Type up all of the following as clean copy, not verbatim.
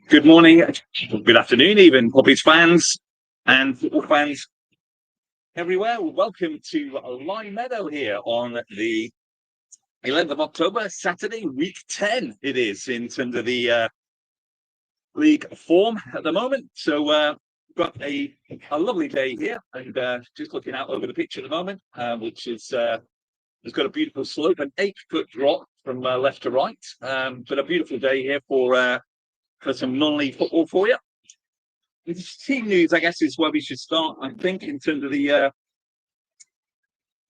Good morning, good afternoon, even Poppies fans and football fans everywhere. Welcome to Lime Meadow here on the 11th of October, Saturday, week 10 it is in terms of the league form at the moment. So we've got a lovely day here and just looking out over the pitch at the moment, which is has got a beautiful slope, an 8-foot drop from left to right. But a beautiful day here for some non-league football for you. The team news, I guess, is where we should start, I think, in terms of the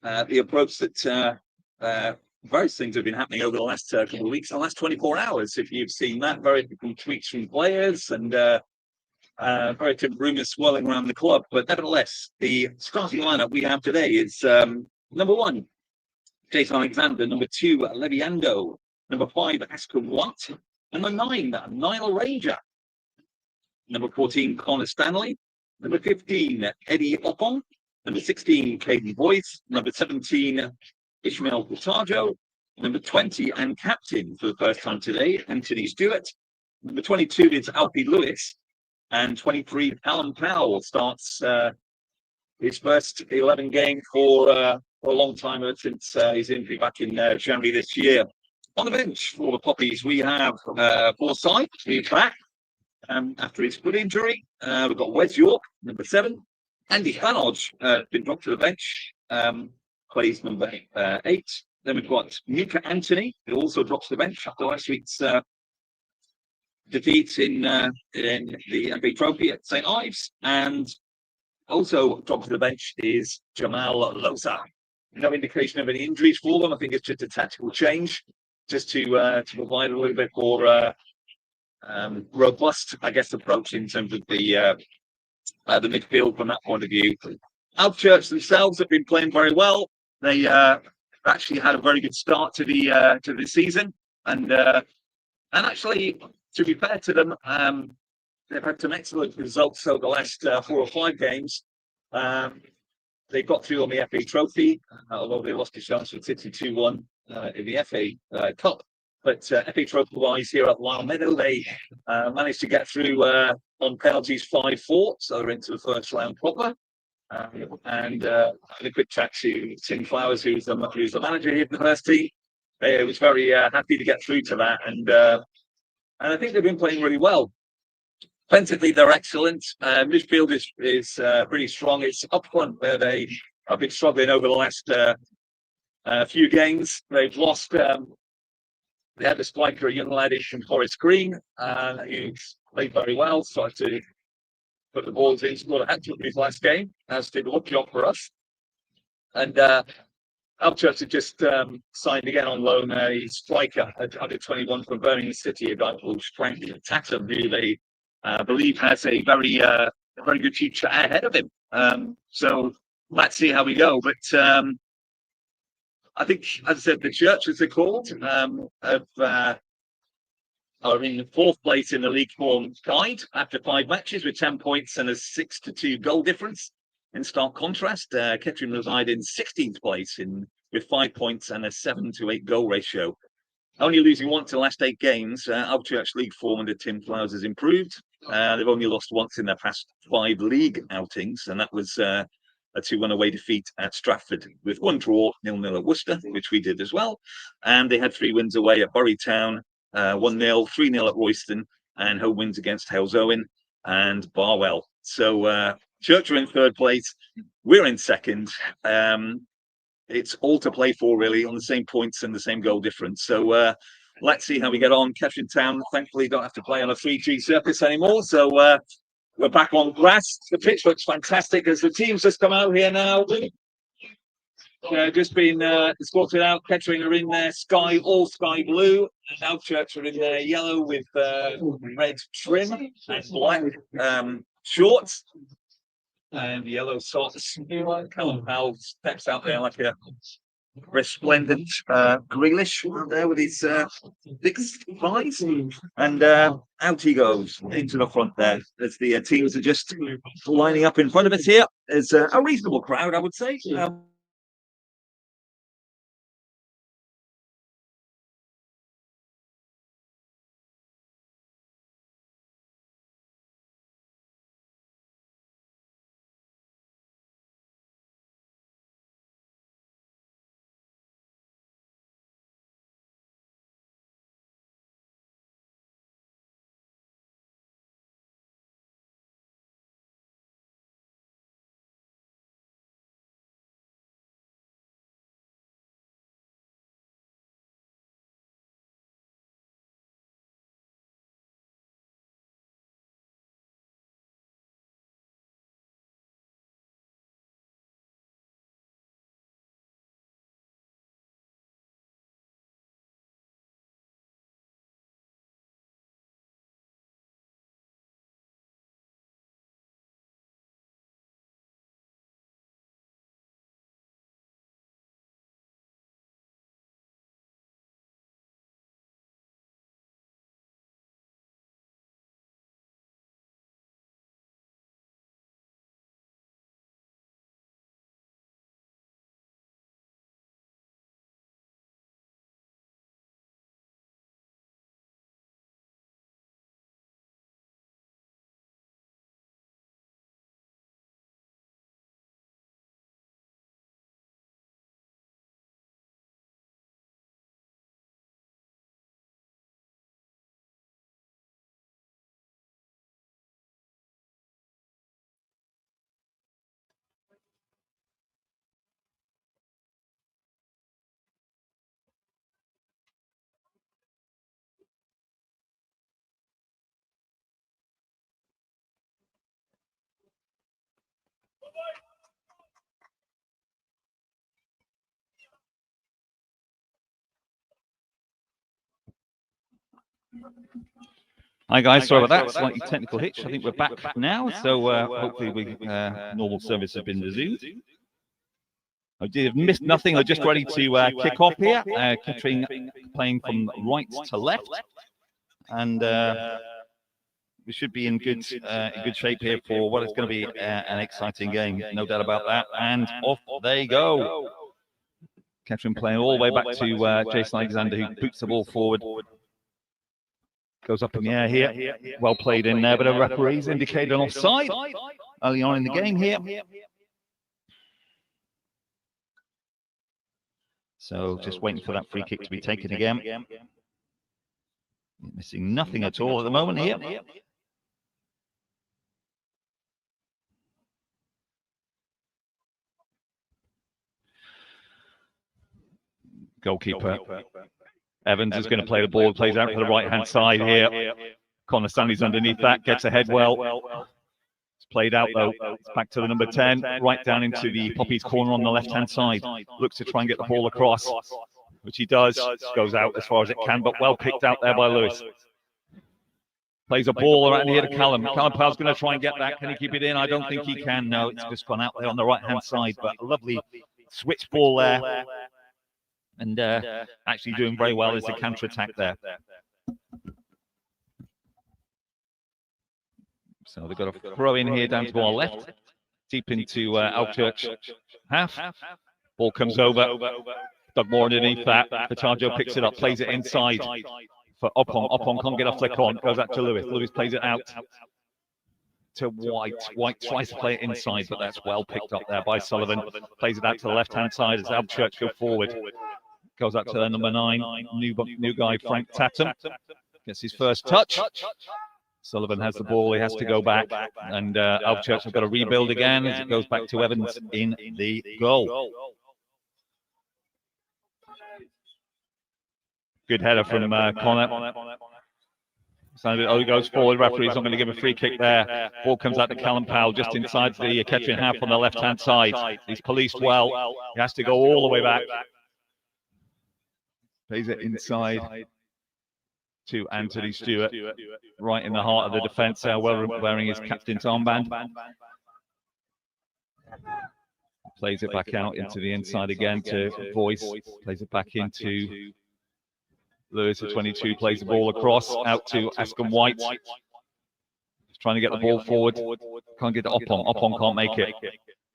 approach that various things have been happening over the last couple of weeks, the last 24 hours. If you've seen that, very different tweets from players and very different rumours swirling around the club. But nevertheless, the starting lineup we have today is number 1, Jason Alexander, number 2, Leviando, number 5, Oscar Watt, number 9, Niall Ranger, number 14, Connor Stanley, number 15, Eddie Oppong, number 16, Caden Boyce, number 17, Ishmael Portaggio, number 20, and captain for the first time today, Anthony Stewart, number 22 is Alfie Lewis, and 23, Callum Powell starts his first 11 game for a long time since his injury back in January this year. On the bench for the Poppies, we have Forsyth, who's back after his foot injury. We've got Wes York, number 7. Andy Hanodge been dropped to the bench, plays number 8. Then we've got Mika Anthony, who also drops to the bench after last week's defeat in the FA Trophy at St Ives. And also dropped to the bench is Jamal Loza. No indication of any injuries for them. I think it's just a tactical change, just to provide a little bit more robust, I guess, approach in terms of the midfield from that point of view. Alvechurch themselves have been playing very well. They actually had a very good start to the season, and actually, to be fair to them, they've had some excellent results over the last 4 or 5 games. They got through on the FA Trophy, although they lost a chance with City 2-1 in the FA Cup. But FA Trophy-wise, here at Lime Meadow, they managed to get through on penalties 5-4, so they're into the first round proper. And had a quick chat to Tim Flowers, who's the manager here for the first team. He was very happy to get through to that, and I think they've been playing really well. Defensively, they're excellent. Midfield is pretty strong. It's up front where they have been struggling over the last few games. They've lost. They had a striker, a young laddish from Forest Green, who played very well, started to put the balls in, scored a hat-trick in his last game, as did a good job for us. And Alvechurch had just signed again on loan a striker, under 21 from Birmingham City, a guy called Frank Tatum, who they believe has a very good future ahead of him. So let's see how we go. But I think, as I said, the Church, as they're called, are in 4th place in the league form guide after 5 matches with 10 points and a 6-2 goal difference. In stark contrast, Kettering reside in 16th place with 5 points and a 7-8 goal ratio. Only losing once in the last 8 games, Alvechurch league form under Tim Flowers has improved. They've only lost once in their past 5 league outings, and that was a 2-1 away defeat at Stratford, with 1 draw, 0-0 at Worcester, which we did as well. And they had 3 wins away at Bury Town, 1-0, 3-0 at Royston, and home wins against Halesowen and Barwell. So Church are in 3rd place. We're in 2nd. It's all to play for, really, on the same points and the same goal difference. So let's see how we get on. Kettering Town, thankfully, don't have to play on a 3G surface anymore. So we're back on grass. The pitch looks fantastic as the teams just come out here now. Just been escorted out. Kettering are in their all sky blue, and Alvechurch are in their yellow with red trim and black shorts and yellow socks. Callum Powell steps out there like a resplendent Grealish out there with his big thighs, and out he goes into the front there as the teams are just lining up in front of us here. There's a reasonable crowd, I would say. Hi guys, sorry about that. Slightly technical hitch. I think we're back now, so hopefully normal service has been resumed. I did have missed nothing. I'm just ready to kick off here. Kettering playing from right to left, and we should be in good shape here for what is going to be an exciting game, no doubt about that. And off they go. Kettering playing all the way back to Jason Alexander, who boots the ball forward. Goes up in the air here. Well played in there, but a referee's indicated an offside early on in the game here. So just waiting for that free kick to be taken again. Missing nothing at all at the moment here. Goalkeeper Evans is going to play the ball, plays out to the right-hand side here. Connor Stanley's underneath that, gets ahead well. It's played out though. It's back to the number 10, right down into the Poppies corner on the left-hand side. Looks to try and get the ball across, which he does. Goes out as far as it can, but well picked out there by Lewis. Plays a ball around here to Callum. Callum Powell's going to try and get that. Can he keep it in? I don't think he can. No, it's just gone out there on the right-hand side, but a lovely switch ball there. And actually doing very well as a counter-attack there. So they've got a throw in here down to our left, deep into Alvechurch half. Ball comes over. Doug Moore underneath that. Fatajo picks it up, plays it inside for Opong. Opong can't get a flick on. Goes out to Lewis. Lewis plays it out to White. White tries to play it inside, but that's well picked up there by Sullivan. Plays it out to the left-hand side as Alvechurch go forward. Goes up to the number 9, new guy, Frank Tatum. Gets his first touch. Sullivan has the ball. He has to go back. And Alvechurch have got to rebuild again as it goes back to Evans in the goal. Good header from Connor. Oh, he goes forward. Referee's not going to give a free kick there. Ball comes out to Callum Powell just inside the Kettering half on the left-hand side. He's policed well. He has to go all the way back. Plays it inside to Anthony Stewart, right in the heart of the defence, wearing his captain's armband. Plays it back out into the inside again to Voice. Plays it back into Lewis at 22. Plays the ball across out to Askham White. Just trying to get the ball forward. Can't get it Opong. Opong can't make it.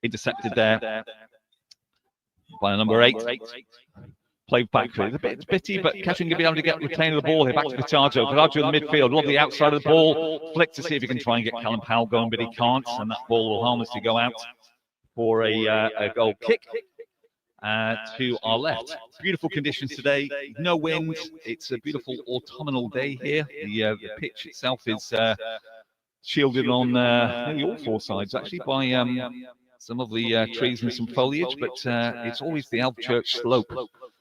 Intercepted there by number 8. Played back. It's a bit bitty, but Kettering going to be able to get retain the ball here. Back to Fatajo. Fatajo in the midfield. Love the outside of the ball. Flick to see if he can try and get Callum Powell going, but he can't. And that ball will harmlessly go out for a goal kick to our left. Beautiful conditions today. No wind. It's a beautiful autumnal day here. The pitch itself is shielded on nearly all 4 sides, actually, by some of the trees and some foliage. But it's always the Alvechurch slope,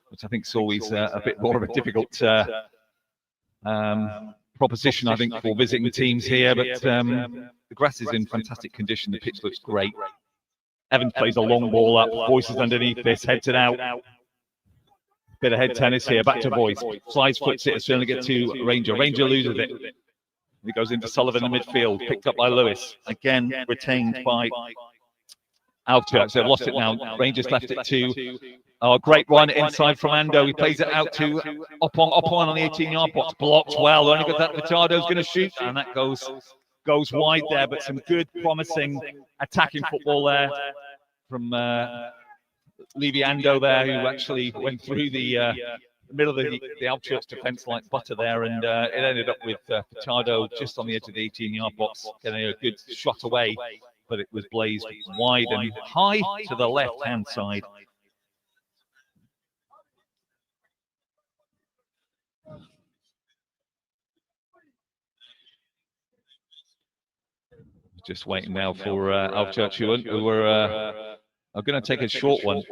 which I think is always a bit more of a difficult proposition, I think, for visiting teams here. But the grass is in fantastic condition. The pitch looks great. Evans plays a long ball up. Voice is underneath this, heads it out. Bit of head tennis here. Back to Voice. Slides, foots it. It's going to get to Ranger. Ranger loses it. He goes into Sullivan in the midfield. Picked up by Lewis. Again, retained by Alvechurch. They've lost it now. Rangers left it to... Oh, great run inside from Ando. He plays it out to Opong. Opong on the 18-yard box. Blocked well. Only got that Fatado's going to shoot. And that goes wide there. But some good, promising attacking football there from Levy Ando there, who actually went through the middle of the Alvechurch defence like butter there. And it ended up with Fatado just on the edge of the 18-yard box, getting a good shot away. But it was blazed wide and high to the left-hand side. Just waiting now for Alvechurch, who are going to take a short one,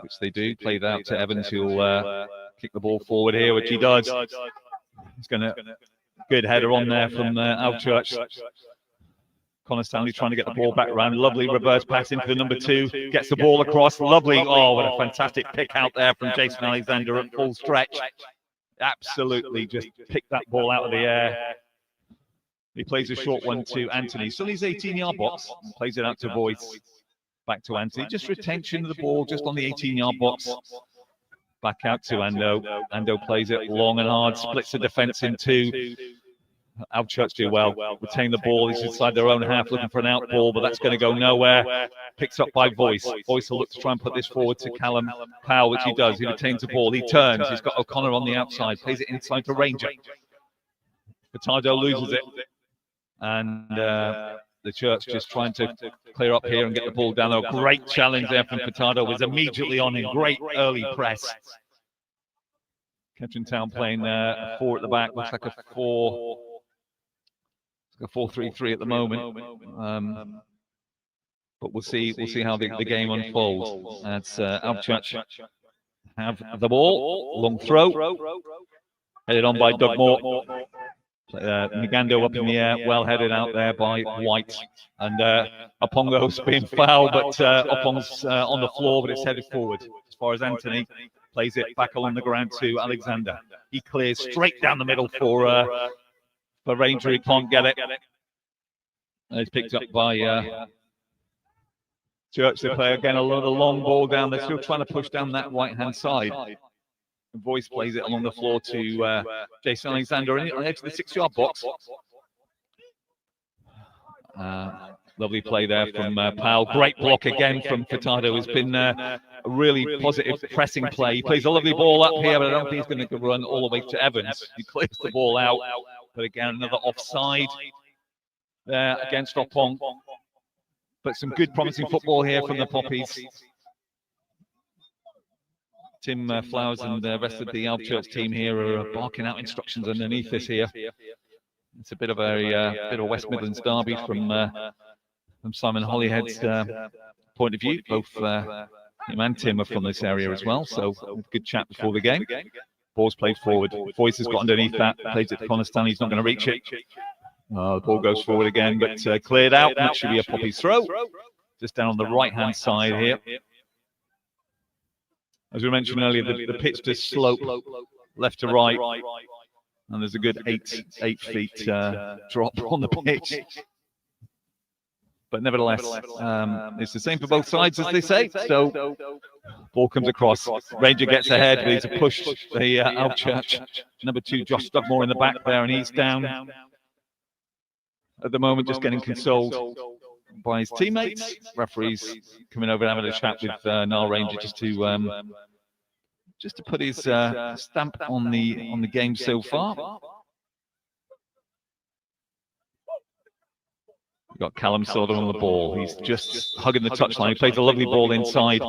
which they do. Play that out to Evans, who'll kick the ball forward here, which he does. He's going to good header on there from Alvechurch. Connor Stanley trying to get the ball back around. Lovely reverse pass into the number 2. Gets the ball across. Lovely. Oh, what a fantastic pick out there from Jason Alexander at full stretch. Absolutely just picked that ball out of the air. He plays a short one to Anthony. Sonny's 18-yard box. Plays it out to Voice. Back to Anthony. Just retention of the ball just on the 18-yard box. Back out to Ando. Ando plays it long and hard. Splits the defense in 2. Alvechurch do well. Retain the ball. He's inside their own half looking for an out ball, but that's going to go nowhere. Picked up by Voice. Voice will look to try and put this forward to Callum Powell, which he does. He retains the ball. He turns. He's got O'Connor on the outside. Plays it inside to Ranger. Furtado loses it. And the Church just trying to clear up here and get the ball down. A great challenge there from Furtado. Was immediately on in great early press. Kettering Town playing 4 at the back. Looks like a 4-3-3 at the moment. But we'll see how the game unfolds. That's Alvechurch have the ball. Long throw. Headed on by Doug Moore. Migando up in the air, well headed out there by White, and Opongo's being fouled, but Opong's on the floor, but it's headed forward. As far as Anthony plays it back along the ground to Alexander, he clears straight down the middle for Ranger. He can't get it. And it's picked up by Church. They play again a long ball down. They're still trying to push down that right hand side. Voice plays it along the floor to Jason Alexander on the edge of the 6-yard box. Lovely play there from Powell. Great block again from Furtado. It's been a really positive pressing play. He plays a lovely ball up here, but I don't think he's going to run all the way to Evans. He clears the ball out, but again, another offside there against Opong. But some good promising football here from the Poppies. Tim Flowers and the rest of the Alvechurch team here are barking out instructions underneath us here. It's a bit of a West Midlands derby from Simon Holyhead's point of view. Both him and Tim are from this area as well, so good chat before the game. Ball's played forward. Voice has got underneath that. Plays it to Connor Stanley. He's not going to reach it. The ball goes forward again, but cleared out. That should be a Poppies throw. Just down on the right-hand side here. As we mentioned earlier, the pitch does slope left to right, and there's a good 8 feet drop on the pitch. But nevertheless, it's the same for both sides, as they say. So, ball comes across. Ranger gets ahead, but he's a push. The Alvechurch number 2, Josh Dugmore in the back there, and he's down at the moment, just getting consoled by his teammates. Referees coming over and having a chat with Niall Ranger just to put his stamp on the game so far. We've got Callum Sullivan on the ball. He's just hugging the touchline. He plays a lovely ball inside.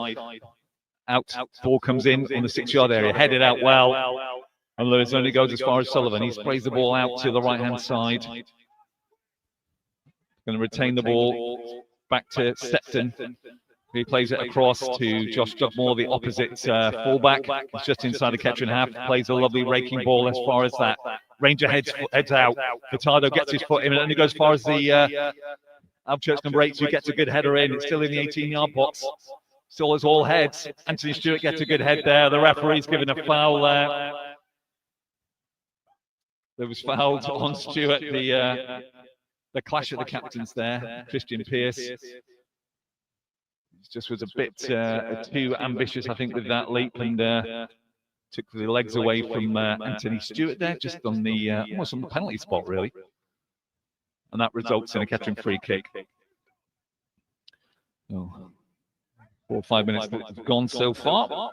Out. Ball comes in on the 6-yard area. Headed out well. And Lewis only goes as far as Sullivan. He sprays the ball out to the right-hand side. Going to retain the ball back to Septon. He plays it across to Josh Dugmore, the opposite fullback. He's just inside the Kettering half. Plays a lovely raking ball as far as that. Ranger heads out. Furtado gets his foot in and only goes as far as the Alvechurch number 8, who gets a good header in. It's still in the 18-yard box. Still as all heads. Anthony Stewart gets a good head there. The referee's given a foul there. There was fouled on Stewart. The clash of the captains there. Christian Pearce just was a bit too ambitious, I think, with that leap, and took the legs away from Anthony Stewart there, just on the almost on the penalty spot, really. And that results in a Kettering free kick. 4 or 5 minutes gone so far.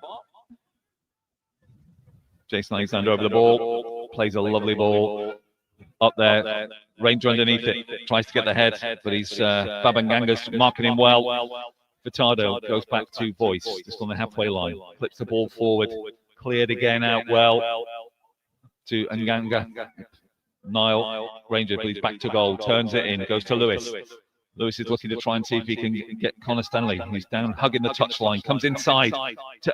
Jason Alexander over the ball, plays a lovely ball up there. Ranger underneath it, tries to get the head, but he's Babanganga's marking him well. Furtado goes back to Voice, just on the halfway line, flips the ball forward, cleared again out well to Nganga. Niall Ranger leads back to goal, turns it in, goes to Lewis. Lewis is looking to try and see if he can get Connor Stanley. He's down, hugging the touchline, comes inside.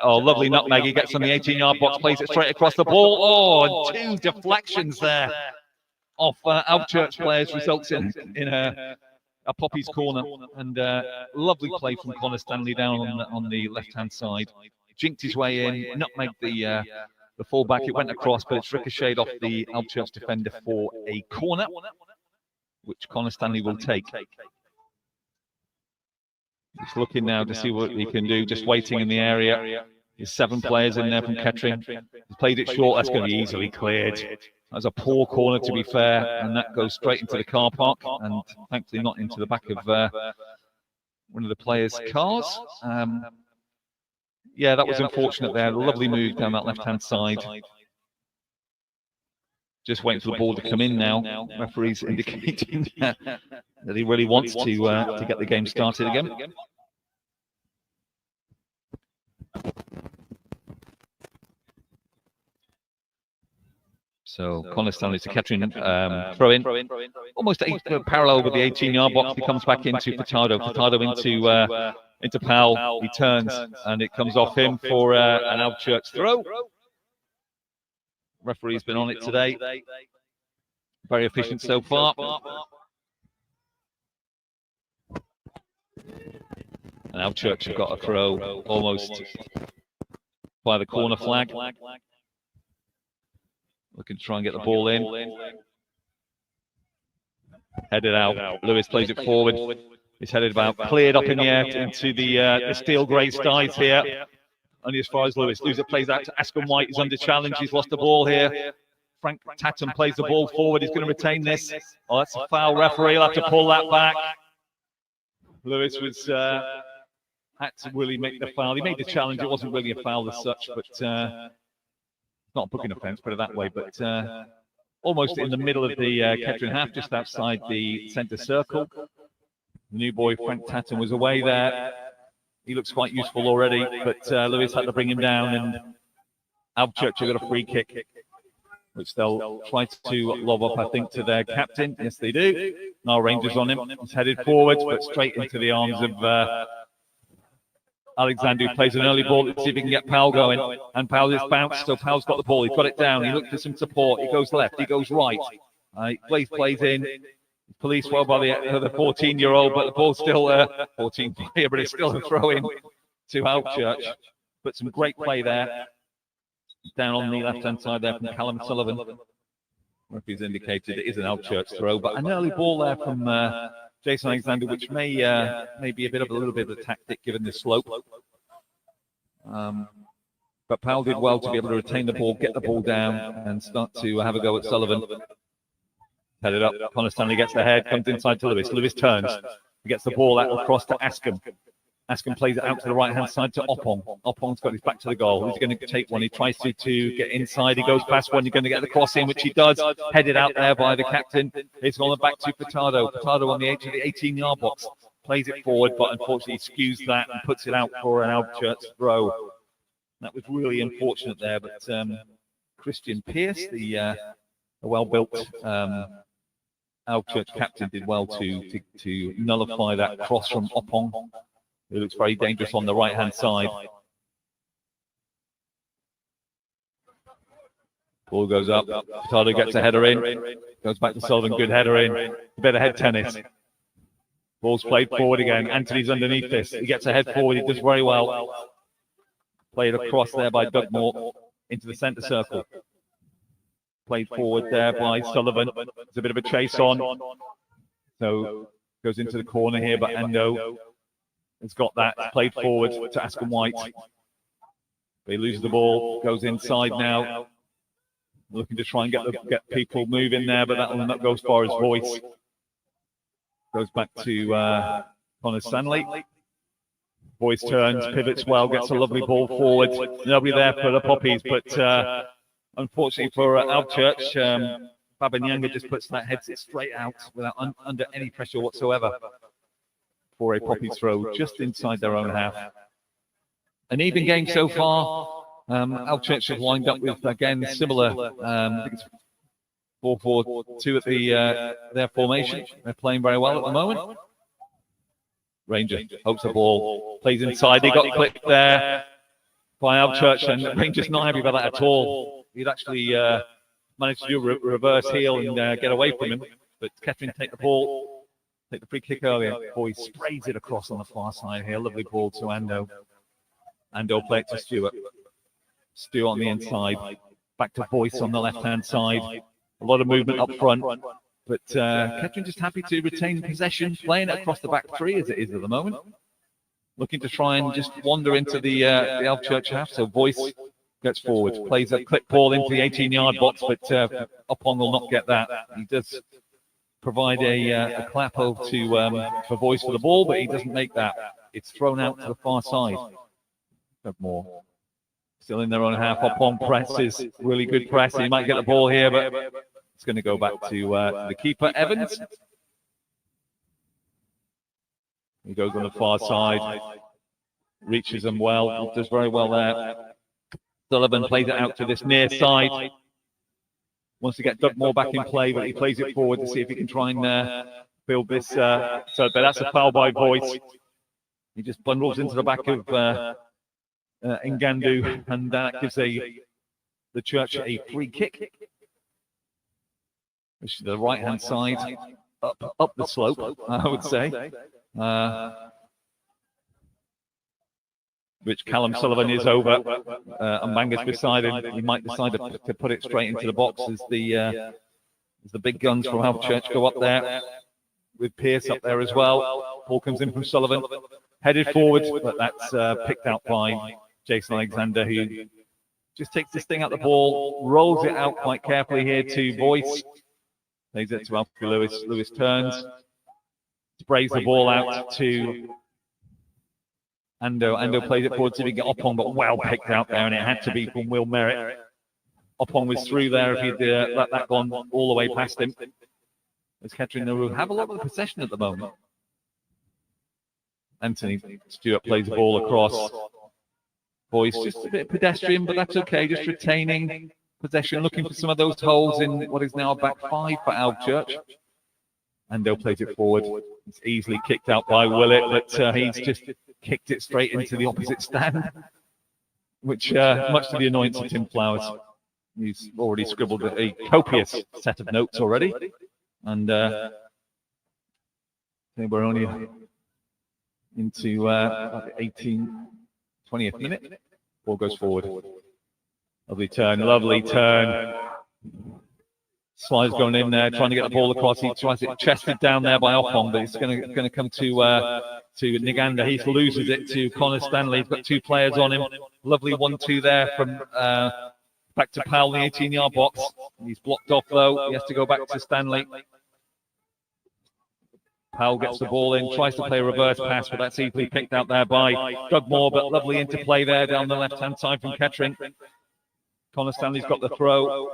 Lovely nutmeg. He gets on the 18-yard box, plays it straight across the ball. Oh, and 2 deflections there off Alvechurch players, results in a a Poppies corner, and lovely play from Connor Stanley down on the left-hand side. Jinked his way in, nutmegged the fullback. It went across, but it's ricocheted off the Alvechurch defender for a corner, which Connor Stanley will take. He's looking now to see what he can do, just waiting in the area. There's 7 players in there from Kettering. He's played it short, that's going to be easily cleared. That's a poor corner, to be fair, and that goes straight into the car park, and thankfully not into the back of one of the players' cars. Yeah, that was unfortunate there. Lovely move down that left-hand side. Just waiting for the ball to come in now. Referee's indicating that he really wants to get the game started again. So Connor Stanley to Kettering, throw in, almost parallel with the 18-yard box. He comes back into Furtado. Furtado into Powell. He turns and it comes off him for an Alvechurch throw. Referee's been on it today. Very efficient so far. And Alvechurch have got a throw almost by the corner flag. Looking to try and get the ball in. Headed out. Lewis plays it forward. It's headed about, cleared up in the air into the steel grey skies here. Only as far as Lewis. Loser plays out to Askham White. He's under challenge. He's lost the ball here. Frank Tatum plays the ball forward. He's going to retain this. Oh, that's a foul. Referee will have to pull that back. Lewis was had to really make the foul. He made the challenge. It wasn't really a foul as such, but not a booking offence, put it that way. But almost in the middle of the Kettering half, just outside the centre circle. The new boy, Frank Tatum, was away there. He looks quite useful already, but Lewis had to bring him down, and Alvechurch have got a free kick, which they'll try to lob up, I think, to their captain. Yes, they do. Now Rangers on him. He's headed forwards, but straight into the arms of Alexander, who plays an early ball. Let's see if he can get Powell going. And Powell is bounced, so Powell's got the ball. He's got it down. He looks for some support. He goes left. He goes right. Plays in. Police well by the 14-year-old, but the ball's still 14 player, but it's still a throw in to Alvechurch. But some great play there. Down on the left-hand side there from Callum Sullivan. Referee's indicated it is an Alvechurch throw, but an early ball there from Jason Alexander, which may be a little bit of a tactic given the slope. But Powell did well to be able to retain the ball, get the ball down, and start to have a go at Sullivan. Headed up, Connor Stanley gets the head, comes inside to Lewis. Lewis turns, he gets the ball out across to Askham. Askham plays it out to the right-hand side to Oppong. Oppong's got his back to the goal. He's going to take one. He tries to get inside. He goes past one. You're going to get the cross in, which he does. Headed out there by the captain. It's on the back to Furtado. Furtado on the edge of the 18-yard box. Plays it forward, but unfortunately skews that and puts it out for an Alvechurch throw. That was really unfortunate there, but Christian Pearce, the well-built Alvechurch captain, did well to nullify that cross from Oppong. It looks very dangerous on the right-hand side. Ball goes up. Furtado gets a header in. Goes back to Sullivan. Good header in. A bit of head tennis. Ball's played forward again. Anthony's underneath this. He gets a head forward. He does very well. Played across there by Doug Moore into the centre circle. Played forward there by Sullivan. There's a bit of a chase on. So goes into the corner here, but Endo has got that. Played forward to Askham White. He loses the ball. Goes inside now. Looking to try and get people moving there, but that will not go as far as Voice. Goes back to Connor Stanley. Voice turns, pivots well, gets a lovely ball forward. Nobody there for the Poppies, but unfortunately for Alvechurch, Babanyanga just puts that headset straight out without under any pressure whatsoever for a Poppies throw just inside their own half. An even game so far. Alvechurch have lined up with, again, similar, I think it's 4-4-2 at their formation. They're playing very well at the moment. Ranger hopes the ball, plays inside. He got clipped there by Alvechurch, and Ranger's not happy about that at all. He'd actually managed to do a reverse heel and get away from him, but Kettering take the ball. Take the free kick earlier. Boy sprays it across on the far side here. Lovely ball to Ando. Ando play it to Stewart. Stewart on the inside. Back to Boyce on the left-hand side. A lot of movement up front. But Kettering just happy to retain possession, playing it across the back three as it is at the moment. Looking to try and just wander into the Alvechurch half. So Boyce gets forward, plays a clip ball into the 18-yard box, but Upon will not get that. He does provide a clap over to for Boyce for the ball, but he doesn't make that. It's thrown out to the far side. More. Still in their own half. Upon presses, really good press. He might get the ball here, but it's going to go back to the keeper, Evans. He goes on the far side, reaches them well, does very well there. Sullivan plays it out to this near side. Wants to get Dugmore back in play, but he plays it forward to see if he can try and build this. But that's a foul by Boyce. He just bundles into the back of Ngandu, and that gives the Church a free kick. Which is the right-hand side, up the slope, I would say. Which Callum Sullivan is over, and Manga's beside him. He might decide to put it straight into the box as the big guns from Alvechurch go up there, with Pearce up there as well. Ball comes in from Sullivan, headed forward, but that's picked out by Jason Alexander, who just takes this thing out the ball, rolls it out quite carefully here to Boyce. Plays it to Alfie Lewis. Lewis turns, sprays the ball out to Ando. Ando plays it forward so he can get Upon, but well picked out there, and it had to be from Will Merritt. Upon was through there if he'd let that gone all the way past him. As Kettering have a lot of the possession at the moment. Anthony Stewart plays the ball across. Boyce just a bit pedestrian, but that's okay. Just retaining possession, looking for some of those holes in what is now a back five for Alvechurch. Ando plays it forward. It's easily kicked out by Willett, but he's just kicked it straight into the opposite stand, which much to the annoyance of Tim Flowers. He's already scribbled a copious set of notes already. And I think we're only into 20th minute. Ball goes forward. Lovely turn. Slide's going in there, trying to get the ball across. He tries it chested down there by Offon, but it's going to come to Niganda. He loses it to Connor Stanley. He's got two players on him. Lovely 1-2 there from back to Powell in the 18-yard box. He's blocked off though. He has to go back to Stanley. Powell gets the ball in, tries to play a reverse pass, but that's easily picked out there by Dugmore, but lovely interplay there down the left-hand side from Kettering. Connor Stanley's got the throw.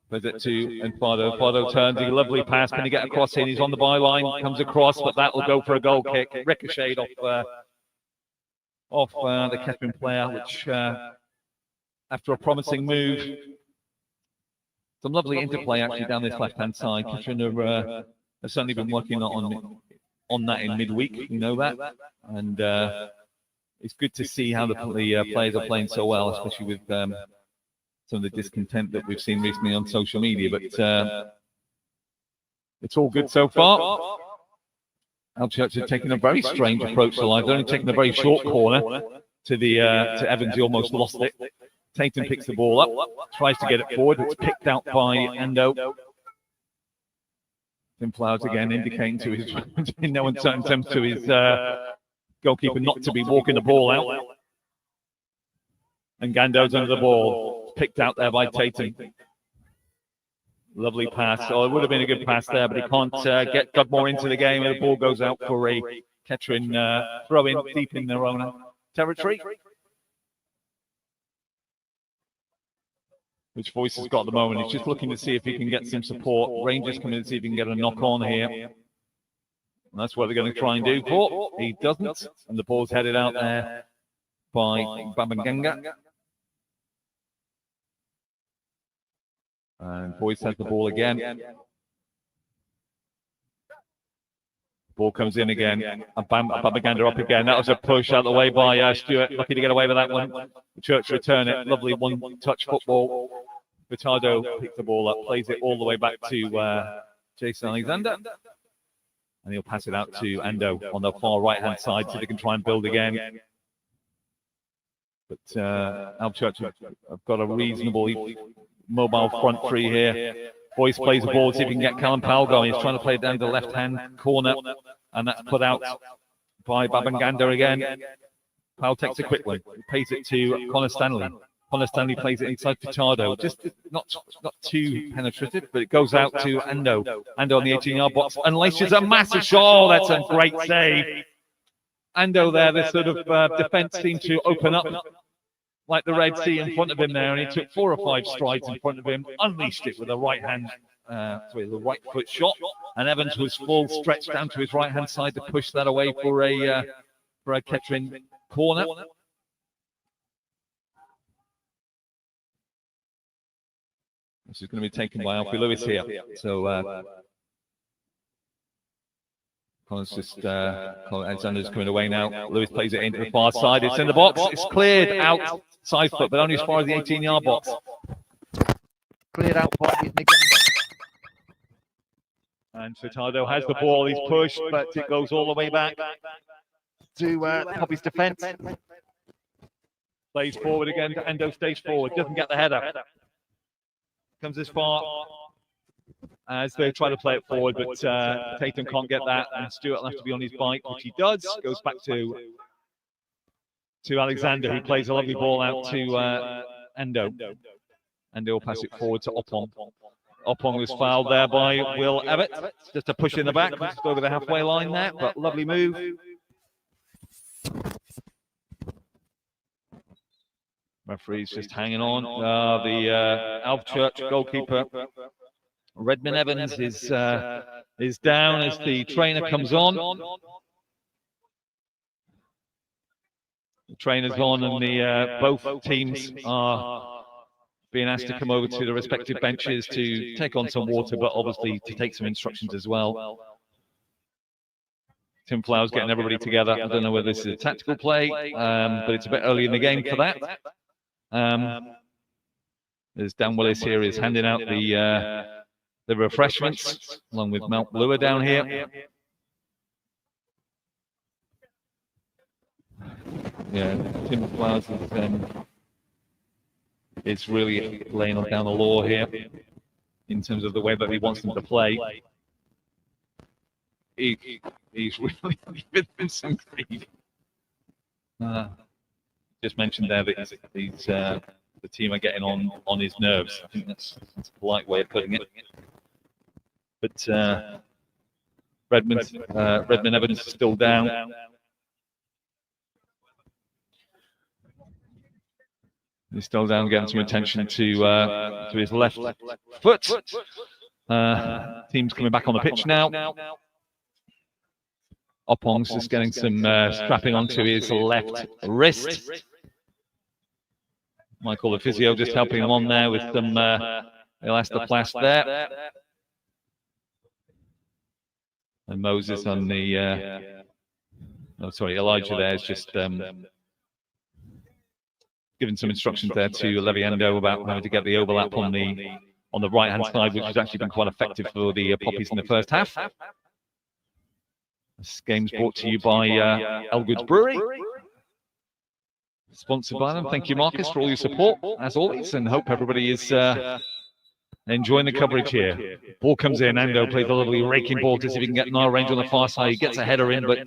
Plays it to Enfado. Enfado turns, a lovely pass. Can he get across in? He's on the byline, comes across, but that will go for a goal kick. Ricocheted off the Kettering player, which after a promising move, some lovely interplay actually down this left-hand side. Kettering have certainly been working on that in midweek. We know that, and it's good to see how the players are playing so well, especially with some of the discontent that we've seen recently on social media. But it's all good so far. Alvechurch have taken a very strange approach to life. They're only taking a very short corner to Evans. He almost lost it. Tatum picks the ball up, tries to get it forward. It's picked out by Endo. Tim Flowers again indicating to his, in no uncertain terms, to his goalkeeper not to be walking the ball out. And Gando's under the ball, picked out there by Tatum. Lovely pass. Oh, it would have been a good pass there, but he can't get Dugmore into the game, and the ball goes out for a Kettering throw-in deep in their own territory. Which Voice has got at the moment. He's just looking to see if he can get some support. Rangers come in to see if he can get a knock on here. And that's what they're going to try and do. But he doesn't. And the ball's headed out there by Babanganga. And Voice has the ball again. Ball comes in again. And Babanganga up again. That was a push out of the way by Stewart. Lucky to get away with that one. The Church return it. Lovely one-touch football. Furtado picks the ball up, plays it all the way back to Jason Alexander. And he'll pass it out to Ando on the far right-hand side so they can try and build again. But Alvechurch have got a reasonably mobile front three here. Boyce plays the ball, see if he can get Callum Powell going. He's trying to play it down the left-hand corner, and that's put out by Babanganda again. Powell takes a quick one. He pays it to Connor Stanley. Connor Stanley plays it inside Pichardo. Just not too penetrative, but it goes out to Ando. Ando on the 18-yard box unleashes a massive shot. Oh, that's a great save. Ando there, the sort of defence seemed to open up like the Red Sea in front of him there, and he took 4 or 5 strides in front of him, unleashed it with a the right foot shot, and Evans was full stretched down to his right-hand side to push that away for a Kettering corner. This is going to be taken by Alfie Lewis here. So Colin Alexander's coming away now. Lewis plays it into the far side. It's in the box. It's cleared out side foot, but only as far as the 18-yard box. Cleared out by Nagenda. And Furtado has the ball. He's pushed, but it goes all the way back to Poppies' defence. Plays forward again. Endo stays forward. Doesn't get the header. Comes as far as they try to play it forward, but Tatum can't get that, and Stewart will have to be on his bike, which he does. Goes back to Alexander, who plays a lovely ball out to Endo. Endo will pass it forward to Oppong. Oppong was fouled there by Will Abbott. Just a push in the back, just over the halfway line there, but lovely move. Referee's just hanging on. The Alvechurch goalkeeper, Redmond Evans, is down as the trainer comes on. The trainer's on, and both teams are being asked to come over to the respective benches to take on some water, but obviously to take some instructions as well. Tim Flowers getting everybody together. I don't know whether this is a tactical play, but it's a bit early in the game for that. There's Dan Willis here is handing out the refreshments along with Mount Lure down here. Yeah, Tim Flowers is really laying down the law here in terms of the way that he wants them to play. He's really given some grief. Just mentioned there that the team are getting on his nerves. I think that's a polite way of putting it. But Redmond Evans is still down. He's still down, getting some attention to his left foot. Team's coming back on the pitch now. Oppong's just getting some strapping onto his left wrist. Michael, the physio, just helping him on there with some elastoplast there. And Moses on the... Elijah there is just giving some instructions there to Leviando about how to get the overlap on the right-hand side, which has actually been quite effective for the Poppies in the first half. This game's brought to you by Elgood's Brewery. Sponsored by them. Thank you, Marcus, for all your support, as always, and hope everybody is enjoying the coverage here. Ball comes in, Ando plays a lovely raking ball to see if he can get an R range on the far side. He gets a header in, but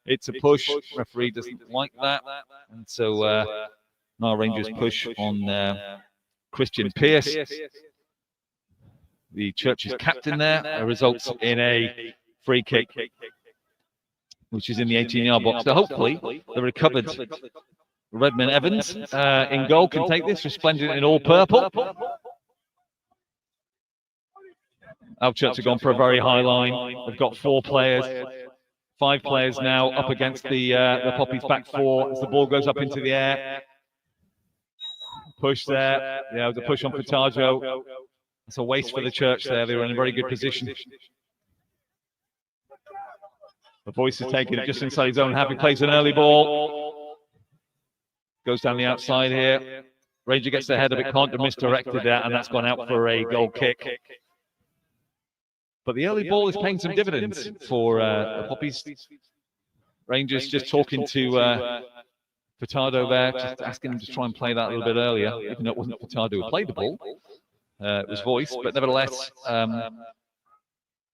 it's a push. Referee doesn't like that, and so Nile Rangers push on Christian Pearce. The Church's captain there results in a free kick, which is in the 18-yard box. So hopefully the recovered Redmond Evans in goal can take this, resplendent in all purple. Alvechurch have gone for a very high line. They've got 5 players now up against the Poppies back 4 as the ball goes up into the air. Push there. Yeah, the push on Furtado. It's a waste for the Church there. They were in a very good position. The voice is taking it just inside his own half. He plays an early ball. Goes down the outside here. Ranger gets the header, but can't have misdirected that, and that's gone out for a goal kick. But the early ball is paying some dividends for the Poppies. Rangers just talking to Furtado there, just asking him to try and play that a little bit earlier, even though it wasn't Furtado who played the ball. It was Voice, but nevertheless,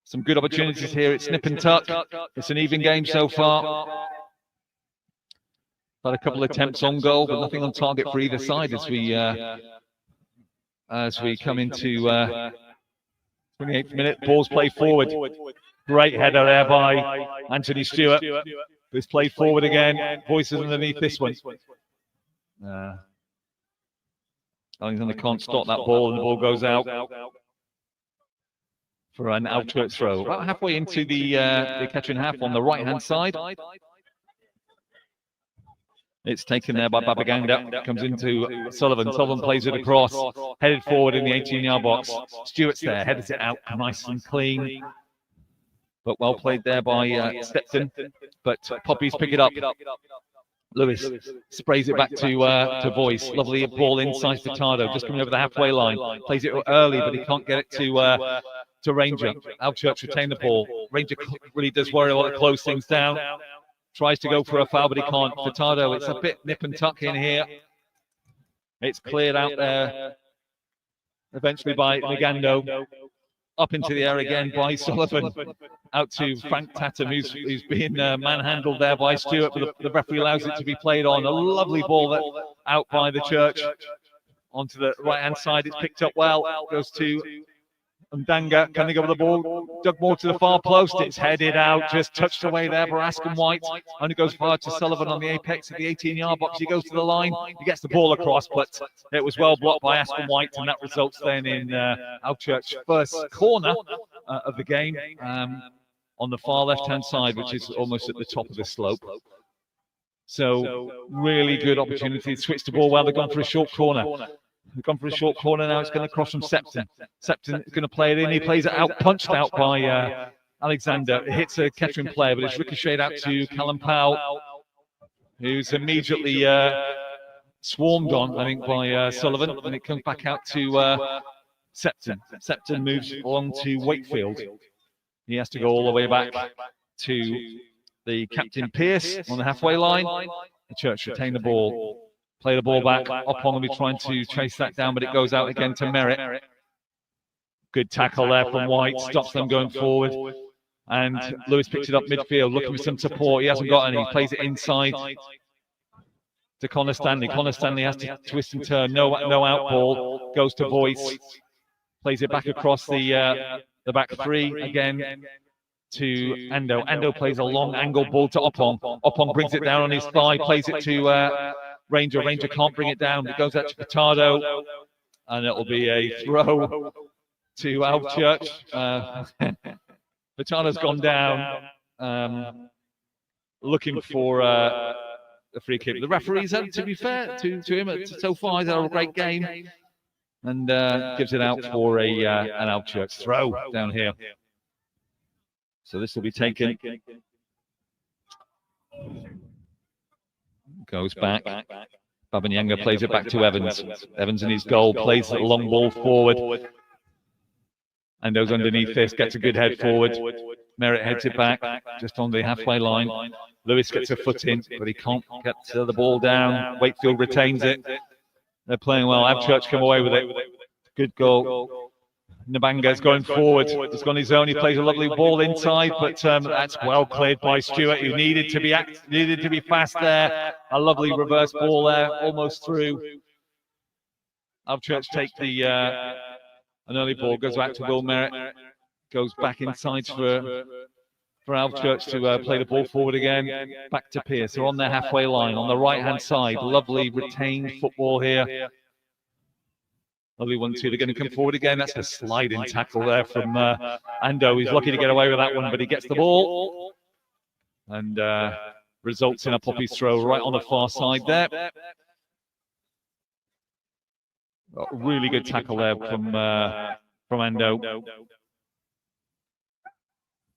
some good opportunities here. It's nip and tuck. It's an even game so far. Had a couple of attempts on goal, but nothing on target for either side as we come into 28th minute. Ball's played forward. Great header there by Anthony Stewart. It's played forward again. Voices underneath this one. Alexander can't stop that ball, and the ball goes out for an Alvechurch throw. About halfway into the catching half on the right-hand side. It's taken there by Babaganga. Comes into Sullivan. Sullivan plays it across. Headed forward in the 18-yard box. Stewart's there. Headed it out nice and clean. But well played there by Stepton. But Poppies pick it up. Lewis sprays it back to Voice. Lovely ball inside Furtado. Just coming over the halfway line. Plays it early, but he can't get it to Ranger. Alvechurch retain the ball. Ranger really does worry a lot to close things down. Tries to go for a foul, but he can't. Furtado, it's a bit nip and tuck in here. It's cleared out there eventually by Nagando. Up into the air again by Sullivan. Out to Frank Tatum, who's being manhandled there by Stewart, but the referee allows it to be played on. A lovely ball that out by the Church. Onto the right-hand side, it's picked up well. Goes to Ndanga. Can they go with the ball? Dug more to the far post. It's headed out, just touched away there by Askham White. Only goes far to Sullivan on the apex of the 18-yard box. He goes to the line. He gets the ball across, but it was well blocked by Askham White, and that results then in Alvechurch first corner of the game on the far left-hand side, which is almost at the top of the slope. So really good opportunity to switch the ball well. They've gone for a short corner. They've gone for a short corner now. It's going to cross from Septon. Septon is going to play it in. He plays it out, punched out by Alexander. It hits a Kettering player, but it's ricocheted out to Callum Powell, who's immediately swarmed on, I think, by Sullivan. And it comes back out to Septon. Septon moves along to Wakefield. He has to go all the way back to the captain Pearce on the halfway line. The Church retain the ball. Play the ball back. Oppong will be trying to chase that down, but it goes out again to Merritt. Good tackle there from White. Stops them going forward. And Lewis picks it up midfield, looking for some support. He hasn't got any. He plays it inside to Connor Stanley. Connor Stanley has to twist and turn. No out ball. Goes to Voice. Plays it back across the back three again to Ando. Ando plays a long angle ball to Oppong. Oppong brings it down on his thigh. Plays it to Ranger. Ranger can't bring it down. It goes out to Furtado, and it'll be a throw to Alvechurch. Furtado's gone down, looking for a free kick. The referee's had, to be fair to him, so far he's had a great game, and gives it out for an Alvechurch throw down here. So this will be taken. Goes back. Babanyanga plays it back to Evans. Evans in his goal plays the long ball forward. And goes underneath this, gets a good head forward. Merritt heads it back, just on the halfway line. Lewis gets a foot in, but he can't get the ball down. Wakefield retains it. They're playing well. Alvechurch come away with it. Good goal. Nabanga's going forward. He's gone his own. He plays a lovely ball inside, but that's well cleared by Stewart, who needed to be fast there. A lovely reverse ball there, almost through. Alvechurch take the an early ball, goes back to Will Merritt, goes back inside for Alvechurch to play the ball forward again. Back to Pearce. They're on their halfway line on the right-hand side. Lovely retained football here. Lovely 1-2. They're going to come forward again. That's a sliding tackle there from Ando. He's lucky to get away with that one, but he gets the ball and results in a Poppies throw right on the far side there. Really good tackle there from Ando.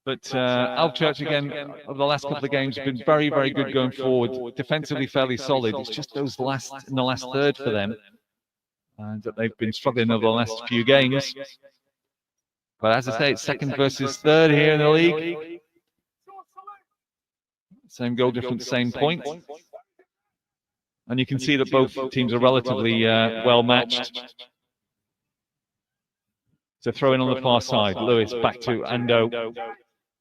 But Alvechurch, again, over the last couple of games, have been very, very good going forward. Defensively fairly solid. It's just those in the last third for them. And that they've been struggling over the last few games. But as I say, it's second versus third here in the league. Same goal difference, same point. And you can see that both teams are relatively well matched. So throw in on the far side. Lewis back to Ando.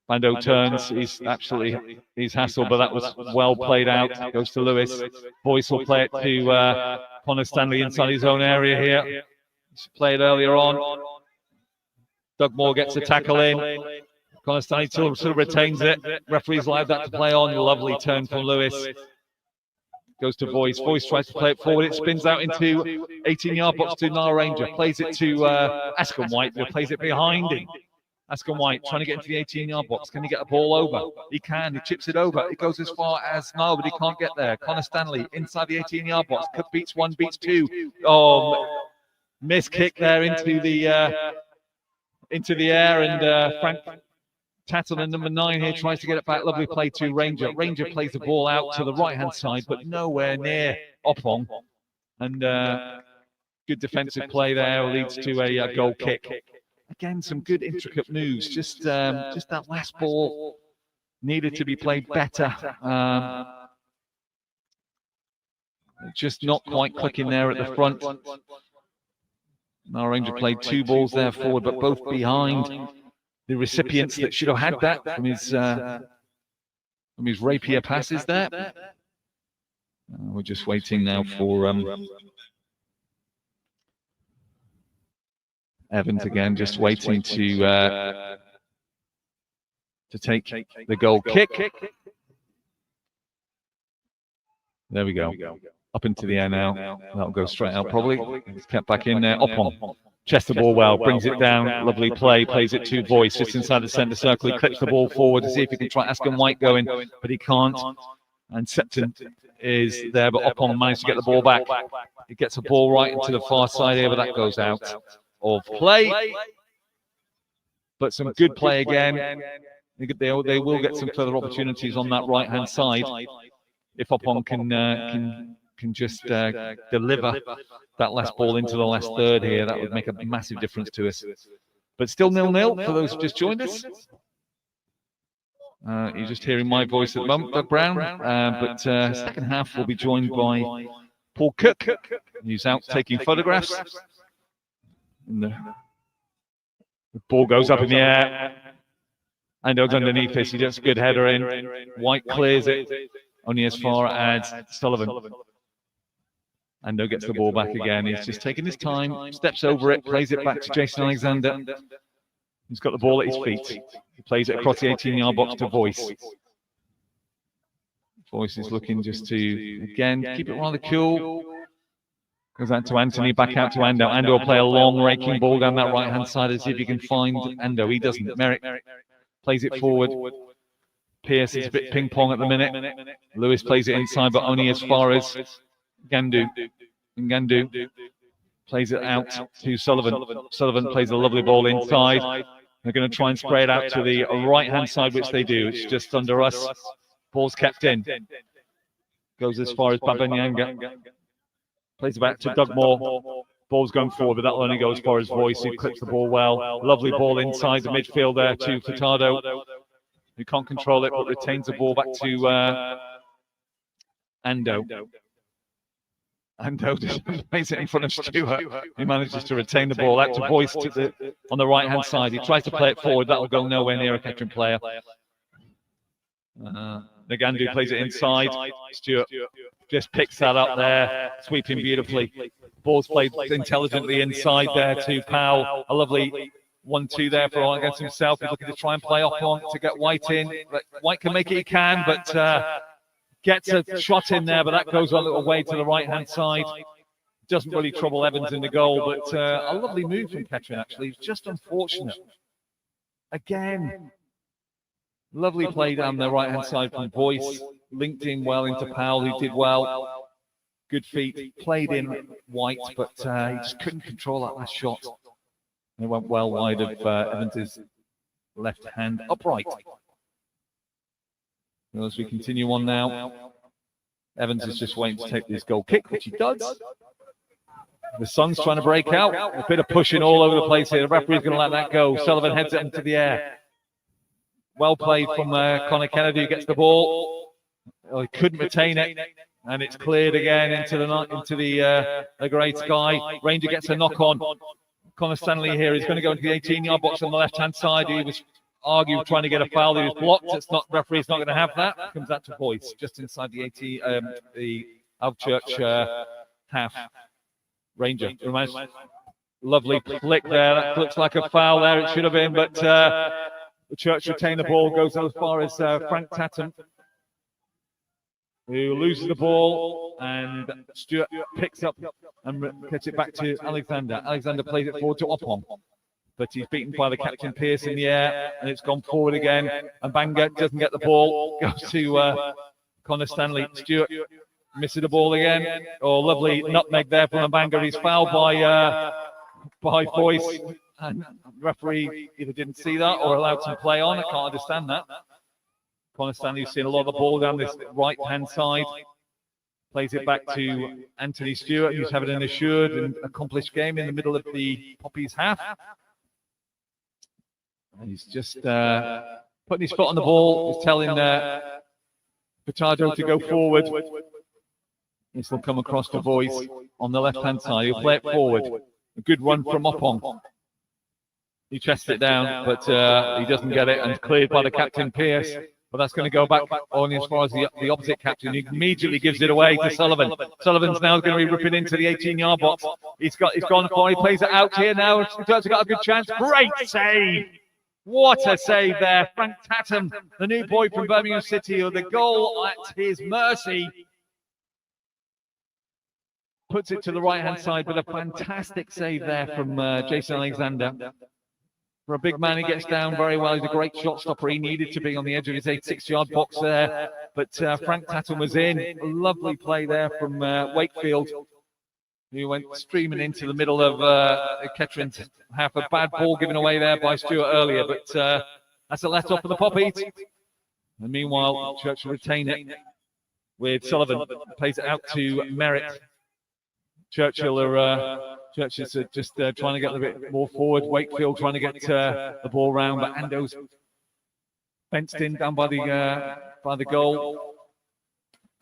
Ando turns. He's hassled, but that was well played out. Goes to Lewis. Boyce will play it to Connor Stanley inside his own area here. He's played earlier on. Doug Moore gets a tackle in. Connor Stanley sort of retains it. Referee's allowed that to play on. Lovely turn from Lewis. Goes to Boyce. Boyce tries to play it forward. It spins out into 18-yard box to Nile Ranger. Plays it to Ascombe White, who plays it behind him. Ascombe White trying to get into the 18-yard box. Can he get a ball over? He can. He chips it over. It goes as far as Nile, but he can't get there. Connor Stanley inside the 18-yard box. Beats one, beats two. Oh, miss kick there into the air, and Frank Tatton, number 9 here, tries to get it back. Lovely play to Ranger. Ranger plays the ball out to the right-hand side, but nowhere near Oppong. And good defensive play there leads to a goal kick. Again, some good intricate moves. Just that last ball needed to be played better. Just not quite clicking there at the front. Now Ranger played 2 balls there forward, but both behind the recipients that should have had that from his rapier passes there. We're just waiting now for Evans again, just waiting to take the goal kick. There we go. Up into the air now. That'll go straight out probably. It's kept back in there. Oppong. Chests the ball well, brings it down, lovely play, plays it to Boyce, just inside the centre circle. He clips the ball forward to see if he can try Ascombe White going, but he can't. And Septon is there, but Oppong managed to get the ball back. He gets the ball right into the far side here, but that goes out of play. But some good play again. They will get some further opportunities on that right-hand side if Oppong can just deliver that last ball into the last third here. That would make a massive difference to us. But still 0-0 for those who've just joined us. You're just hearing my voice at the moment, Doug Brown. But second half will be joined by Paul Cook, who's out taking photographs. And the ball goes up in the air. And goes underneath this. He gets a good header in. White clears it only as far as Sullivan. Ando gets the ball back again. He's just taking his time, steps over it, plays it back to Jason Alexander. He's got the ball at his feet. He plays it across the 18-yard box to Boyce. Boyce is looking just to, again, keep it rather cool. Goes out to Anthony, back out to Ando. Ando will play a long raking ball down that right-hand side and see if he can find Ando. He doesn't. Merrick plays it forward. Pierce is a bit ping-pong at the minute. Lewis plays it inside, but only as far as Gandu. And Gandu plays it out to Sullivan. Sullivan plays a lovely ball inside. They're going to try and spray it out to the right-hand side, which they do. It's just under us. Ball's kept in. Goes as far as Babanyanga. Plays it back to Doug Moore. Ball's going forward, but that'll only go as far as Boyce, who clips the ball well. Lovely ball inside the midfield there to Furtado, who can't control it, but retains the ball back to Ando. Ando just plays it in front of Stewart, who manages to retain the ball out to Boyce on the right-hand side. He tries to play it forward. That'll go nowhere near a Kettering player. Nagandu plays it inside. Stewart just picks that up there, sweeping beautifully. Ball's played intelligently inside there to Powell. A lovely 1-2 there for all against himself. He's looking to try and play off on to get White in. White can make it, he can, but gets a shot in there, but that goes a little way to the right-hand side. Doesn't really trouble Evans in the goal, but a lovely move from Kettering, actually. It's just unfortunate. Again, lovely play down the right-hand side from Boyce. Linked in well into Powell, who did well. Good feet. Played in White, but he just couldn't control that last shot. It went well wide of Evans' left hand upright. Well, as we continue on now, Evans is just waiting to take this goal kick, which he does. The sun's trying to break out. A bit of pushing all over the place here. The referee's going to let that go. Sullivan heads it into the air. Well played from Connor Kennedy, who gets the ball. Oh, he couldn't retain it, and it's cleared again into the great sky. Ranger gets a knock on. Connor Stanley here is going to go into the 18-yard box on the left-hand side. He was arguing trying to get a foul. He was blocked. It's not. Referee's not going to have that. Comes out to voice just inside the Alvechurch half. Ranger. Lovely flick there. That looks like a foul there. It should have been, but the Church retain the ball. Goes as far as Frank Tatum, who loses the ball, and Stewart picks up and gets it back to Alexander. Alexander plays it forward to Oppong, but he's beaten by the captain Pierce in the air, and it's gone forward again. And Banga doesn't get the ball. Goes to Connor Stanley. Stewart misses the ball again. Oh, lovely nutmeg there from Banga. He's fouled by Boyce. And the referee either didn't see that or allowed some play on. I can't understand that. Connor Stanley's seen a lot of the ball down this right-hand side. Plays it back to Anthony Stewart, who's having an assured and accomplished game in the middle of the Poppies half. And he's just putting his foot on the ball. He's telling Furtado to go forward. This will come across to Boyce on the left-hand side. He'll play it forward. A good run from Oppong. He chests it down, but he doesn't get it, and cleared by the captain Pierce. But that's going to go back only as far as the opposite captain. He immediately gives it away to Sullivan. Sullivan's now going to be ripping into the 18-yard box. He's gone for it. He plays it out here now. He's got a good chance. Great save! What a save there. Frank Tatum, the new boy from Birmingham City, with the goal at his mercy. Puts it to the right-hand side, but a fantastic save there from Jason Alexander. For a big man, he gets down very well. He's a great shot stopper. He needed to be on the edge of his 6-yard box there. But Frank Tatum was in. A lovely play there from Wakefield, who went streaming into the middle of Ketterin's half. A bad ball given away there by Stewart earlier. But that's a let-off for the Poppies. And meanwhile, Church will retain it with Sullivan. Plays it out to Merritt. Churchill is just trying to get a bit more forward. Wakefield trying to get the ball round, but Ando's fenced in down by the goal,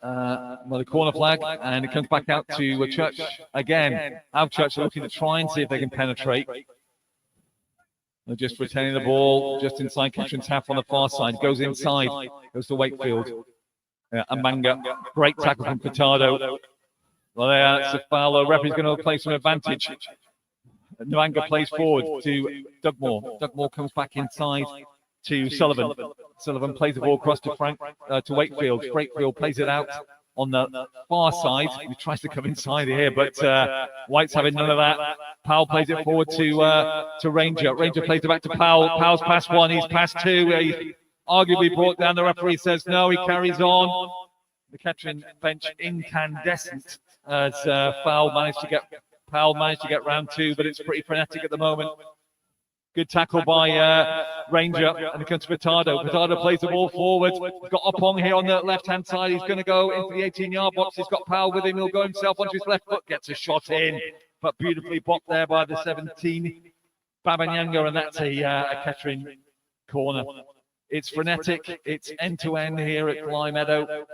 by the corner flag, and it comes back out to Church again. Alvechurch are looking to try and see if they can penetrate. They're just retaining the ball just inside Ketterin's half on the far side. Goes inside, goes to Wakefield. Amanga, great tackle from Furtado. Well, that's a foul. The referee's going to play some advantage. Nwanga plays forward to Dugmore. Dugmore comes back inside to Sullivan. Sullivan plays the ball across to to Wakefield. Wakefield plays it out on the far side. He tries to come inside here, but White's having none of that. Powell plays it forward to Ranger. Ranger plays it back to Powell. Powell's past one. He's past two. He's arguably brought down. The referee says no. He carries on. The Kettering bench incandescent as Powell managed to get round two, but it's pretty frenetic at the moment. Good tackle by Ranger, and it comes to Furtado. Furtado plays the ball forward. He's got Oppong here on the left-hand side. He's going to go into the 18-yard box. He's got Powell with him. He'll go himself onto his left foot. Gets a shot in, but beautifully blocked there by the 17, Babanyanga, and that's a Kettering corner. It's frenetic. It's end-to-end here at Fly Meadow.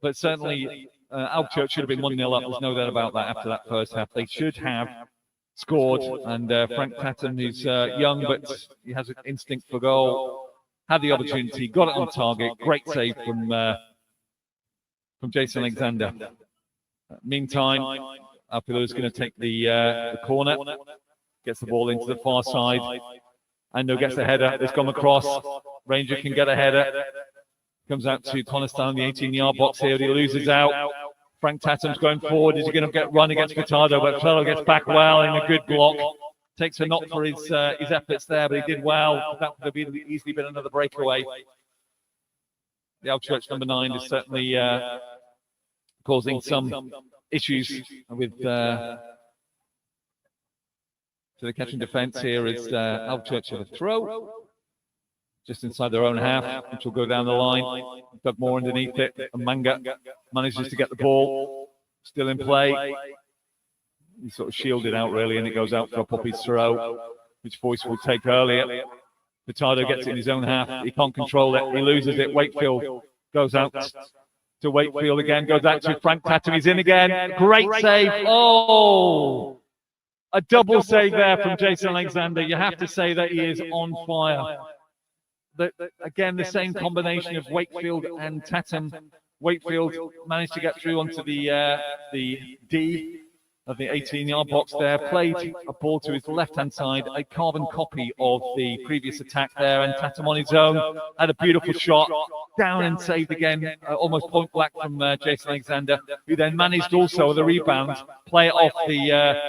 But certainly, Alvechurch should have been 1-0 up. There's no doubt about that after that first half. They should have scored. And Frank Tatum, who's young, but he has an instinct for goal, had the opportunity, got it on target. Great save from Jason Alexander. Meantime, Alpilo is going to take the corner, gets the ball into the far side. Ando gets a header. It's gone across. Ranger can get a header. Comes out to Coniston, the 18-yard box here. He loses out. Frank Tatum's going forward. Is he going to get run against Furtado? But Furtado gets back well in a good block. Takes a knock for his efforts there, but he did well. That would have easily been another breakaway. The Alvechurch number 9 is certainly causing some issues with to the Kettering defence here as Alvechurch have a throw. Just inside their own half, which will go down the line. Dugmore underneath it, and Manga manages to get the ball. Still in play. He's sort of shielded out really, and it goes out for a Poppies throw, which Boyce will take earlier. Furtado gets it in his own half. He can't control it. He loses it. Wakefield goes out to Wakefield again. Goes out to Frank Tatum. He's in again. Great save. Oh, a double save there from Jason Alexander. You have to say that he is on fire. Again, the same combination of Wakefield and Tatum. Wakefield managed to get through onto the D of the 18-yard box there, played a ball to his left-hand side, a carbon copy of the previous attack there, and Tatum on his own had a beautiful shot, down and saved again, almost point blank from Jason Alexander, who then managed also the rebound, play it off the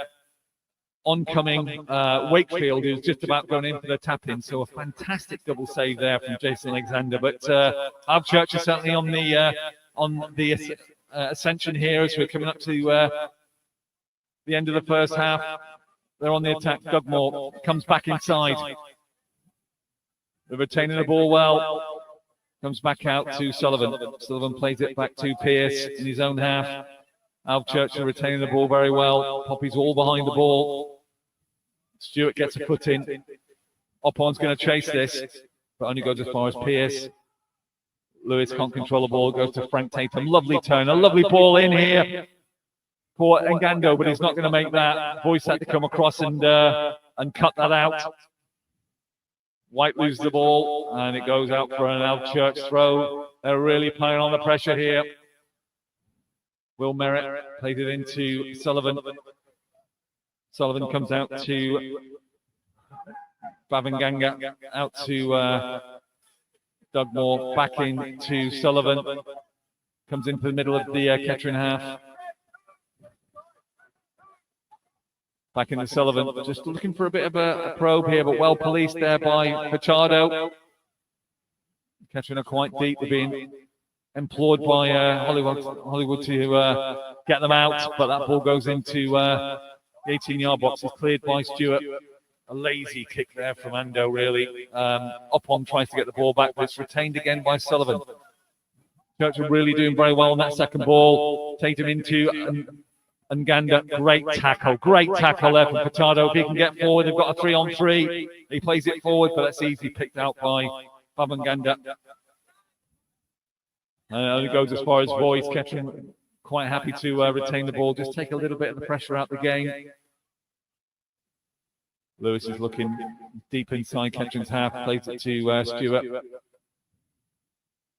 oncoming Wakefield, who's just about going in for the tap-in. So a fantastic double save there from Jason Alexander. But Alvechurch is certainly on the ascension here as we're coming up to the end of the first half. They're on the attack. Dugmore comes back inside. They're retaining the ball well. Comes back out to Sullivan. Sullivan plays it back to Pierce in his own half. Alvechurch are retaining the ball very well. Poppies all behind the ball. Stewart gets a foot in. Opon's going to chase this, but only goes as far as Pierce. Lewis can't control the ball. Goes to Frank Tatum. Lovely turn. A lovely ball in here for Ngando, but he's not going to make that. Boyce had to come across and cut that out. White loses the ball, and it goes out for an Alvechurch throw. They're really playing on the pressure here. Will Merritt played it into Sullivan. Sullivan comes out to Bavanganga, out to Dugmore, back in to Sullivan. Comes into the middle of the Kettering half. Back into Sullivan, just looking for a bit of a probe here, but well policed there by Furtado. Kettering are quite deep. They're being implored by Hollywood to get them out, but that ball goes into the 18-yard box. It's cleared by Stewart. A lazy kick there from Ando, really. Opon tries to get the ball back, but it's retained again by Sullivan. Church are really doing very well on that second ball. Tatum into Nganda. Great tackle there from Furtado. If he can get forward, they've got a 3-on-3. He plays it forward, but that's easily picked out by Bavanganga. And it only goes as far as Boyce. Kettering quite happy to retain the ball, just take a little bit of the pressure out of the game. Lewis is looking deep inside Kettering's half, plays it to Stewart.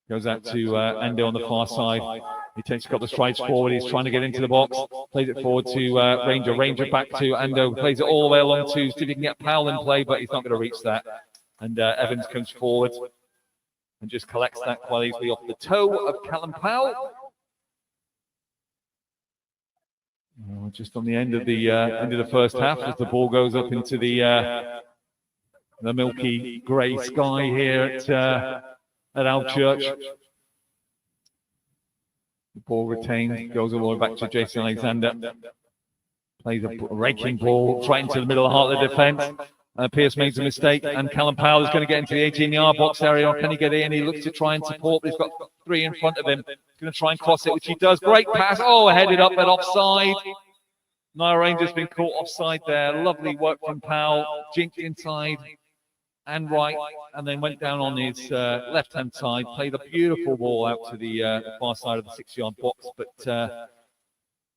Goes out to Endo on the far side. He takes a couple of strides forward. He's trying to get into the box. Plays it forward to Ranger. Ranger back to Endo. Plays it all the way along to see if he can get Powell in play, but he's not going to reach that. And Evans comes forward and just collects that quite easily off the toe of Callum Powell. Just on the end of the first half, as the ball goes up into the milky grey sky here at Alvechurch. The ball retained, goes all the way back to Jason Alexander. Plays a raking ball right into the middle of the heart of the defence. Pierce makes a mistake, and Callum Powell is going to get into the 18-yard box area. Can he get in? He looks to try and support, but he's got 3 in front of him. He's going to try and cross it, which he does. Great pass. Oh, headed up, but offside. Nile Ranger's been caught offside there. Lovely work from Powell. Jinked inside and right, and then went down on his left-hand side. Played a beautiful ball out to the far side of the 6-yard box, but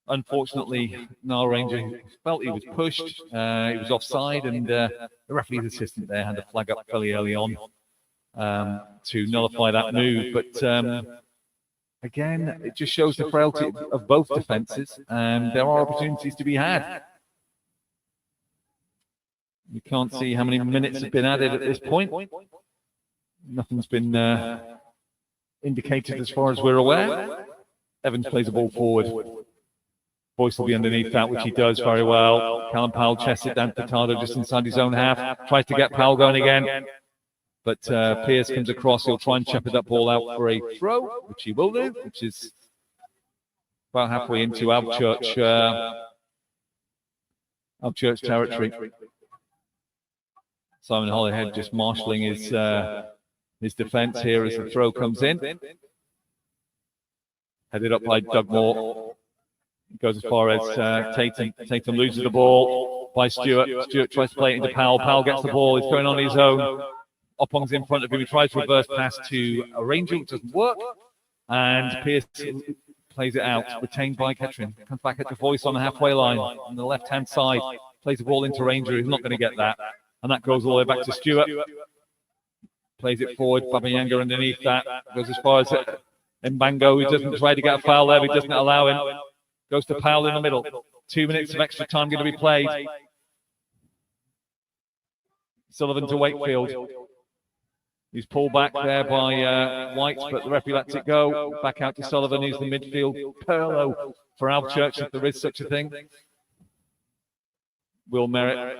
unfortunately, Nile Ranger felt he was pushed. He was offside, and the referee's assistant there had a flag up fairly early on to nullify that move. But again, it just shows the frailty of both defences, and there are opportunities to be had. You can't see how many minutes have been added at this point. Nothing's been indicated as far as we're aware. Evans plays the ball forward. Boyce will be underneath that, which he does very well. Callum Powell chests it down to Furtado just inside his own half. Tries to get Powell going again. But Pierce comes across. He'll try and shepherd that ball out for a throw, which he will do, which is about halfway into Alvechurch territory. Simon Holyhead just marshalling his defence here as the throw comes in. Headed up by Dugmore. Goes as far as Tatum. Tatum loses the ball by Stewart. Stewart tries to play it into Powell. Powell gets the ball. He's going on his own. Oppong's in front of him. He tries to reverse pass to a Ranger, which doesn't work. And Pierce plays it out, retained by Kettering. Comes back at the voice on the halfway line on the left-hand side. Plays the ball into Ranger. He's not going to get that. And that goes all the way back to Stewart. Plays it forward. Babayanga underneath that. Goes as far as Mbango, who doesn't try to get a foul there. He doesn't allow him. Goes to Powell in the middle. 2 minutes of extra time going to be played. Sullivan to Wakefield. He's pulled back there by White, but the referee lets it go. Back out to Sullivan, who's the midfield Perlo for Alvechurch, if there is such a thing. Will Merritt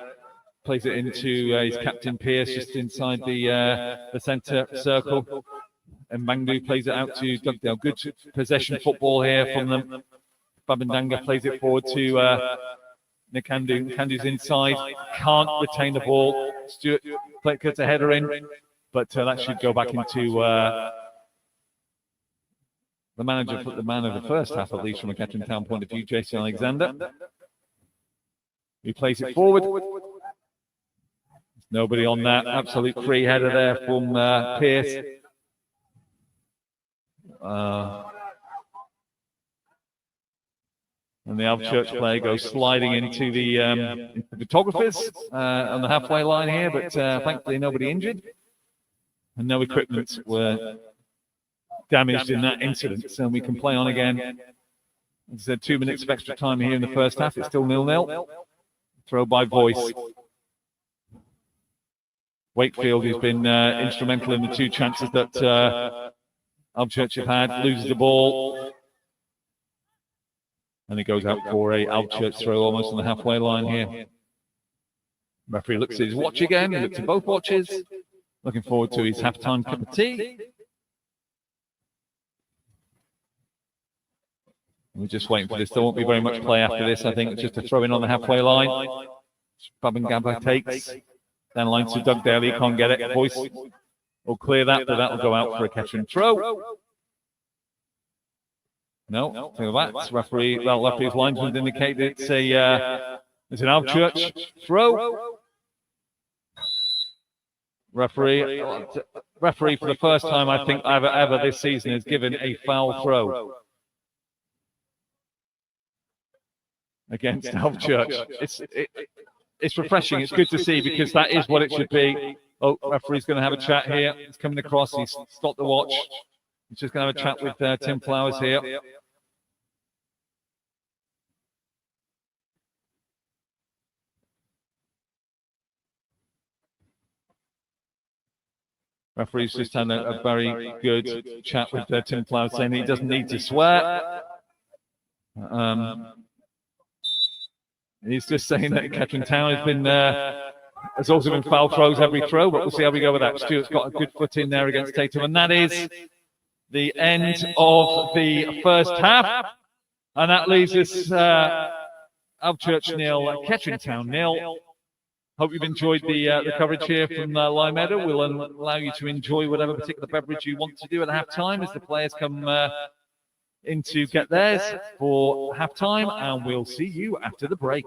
plays it into his captain Pierce, just inside the centre circle. And Mangdu plays it out to Dugdale. Good possession football here from them. Babandanga plays it forward to Nikandu. Nikandu's inside, can't retain the ball. Stewart cuts a header in, but that should go back into the manager, the man of the first half, at least from a Kettering Town point of view, Jason Alexander. He plays it forward. There's nobody on that. Absolute free header there from Pierce. And the Alvechurch player goes sliding into the photographers on the halfway line here, but thankfully nobody injured. And no equipment were damaged in that incident, so we can play on again. As I said, 2 minutes of extra time here in the first half. It's still 0-0. Throw by Voice. Wakefield, who's been instrumental in the two chances that Alvechurch have had, loses the ball. And he goes out for a Alvechurch throw almost on the halfway line here. Referee looks at his watch again. He looks at both watches. Looking forward to his halftime cup of tea. We're just waiting for this. There won't be very much play after this. I think it's just a throw in on the halfway line. Babangaba takes. Down line to Dugdale. He can't get it. Voice will clear that, but that'll go out for a Kettering throw. No, think of that. Referee's linesman indicate it's an Alvechurch throw. Referee for the first time I think ever this season has given a foul throw against Alvechurch. It's refreshing. It's good to see because that is what it should be. Oh, referee's going to have a chat here. He's coming across. He's stopped the watch. He's just going to have a chat with Tim Flowers here. Referee's just had a very good chat with Tim Flowers, saying he doesn't need to swear. He's just saying that Kettering Town has also been foul throws every throw, but we'll see how we go with that. Stewart's got a good foot in there against Tatum, and that is the end of the first half. And that leaves us Alvechurch 0, Kettering Town 0. Hope you've enjoyed the coverage here from Lime Meadow. We'll allow you to enjoy whatever particular beverage you want to do at half-time as the players come in to get theirs for half-time, and we'll see you after the break.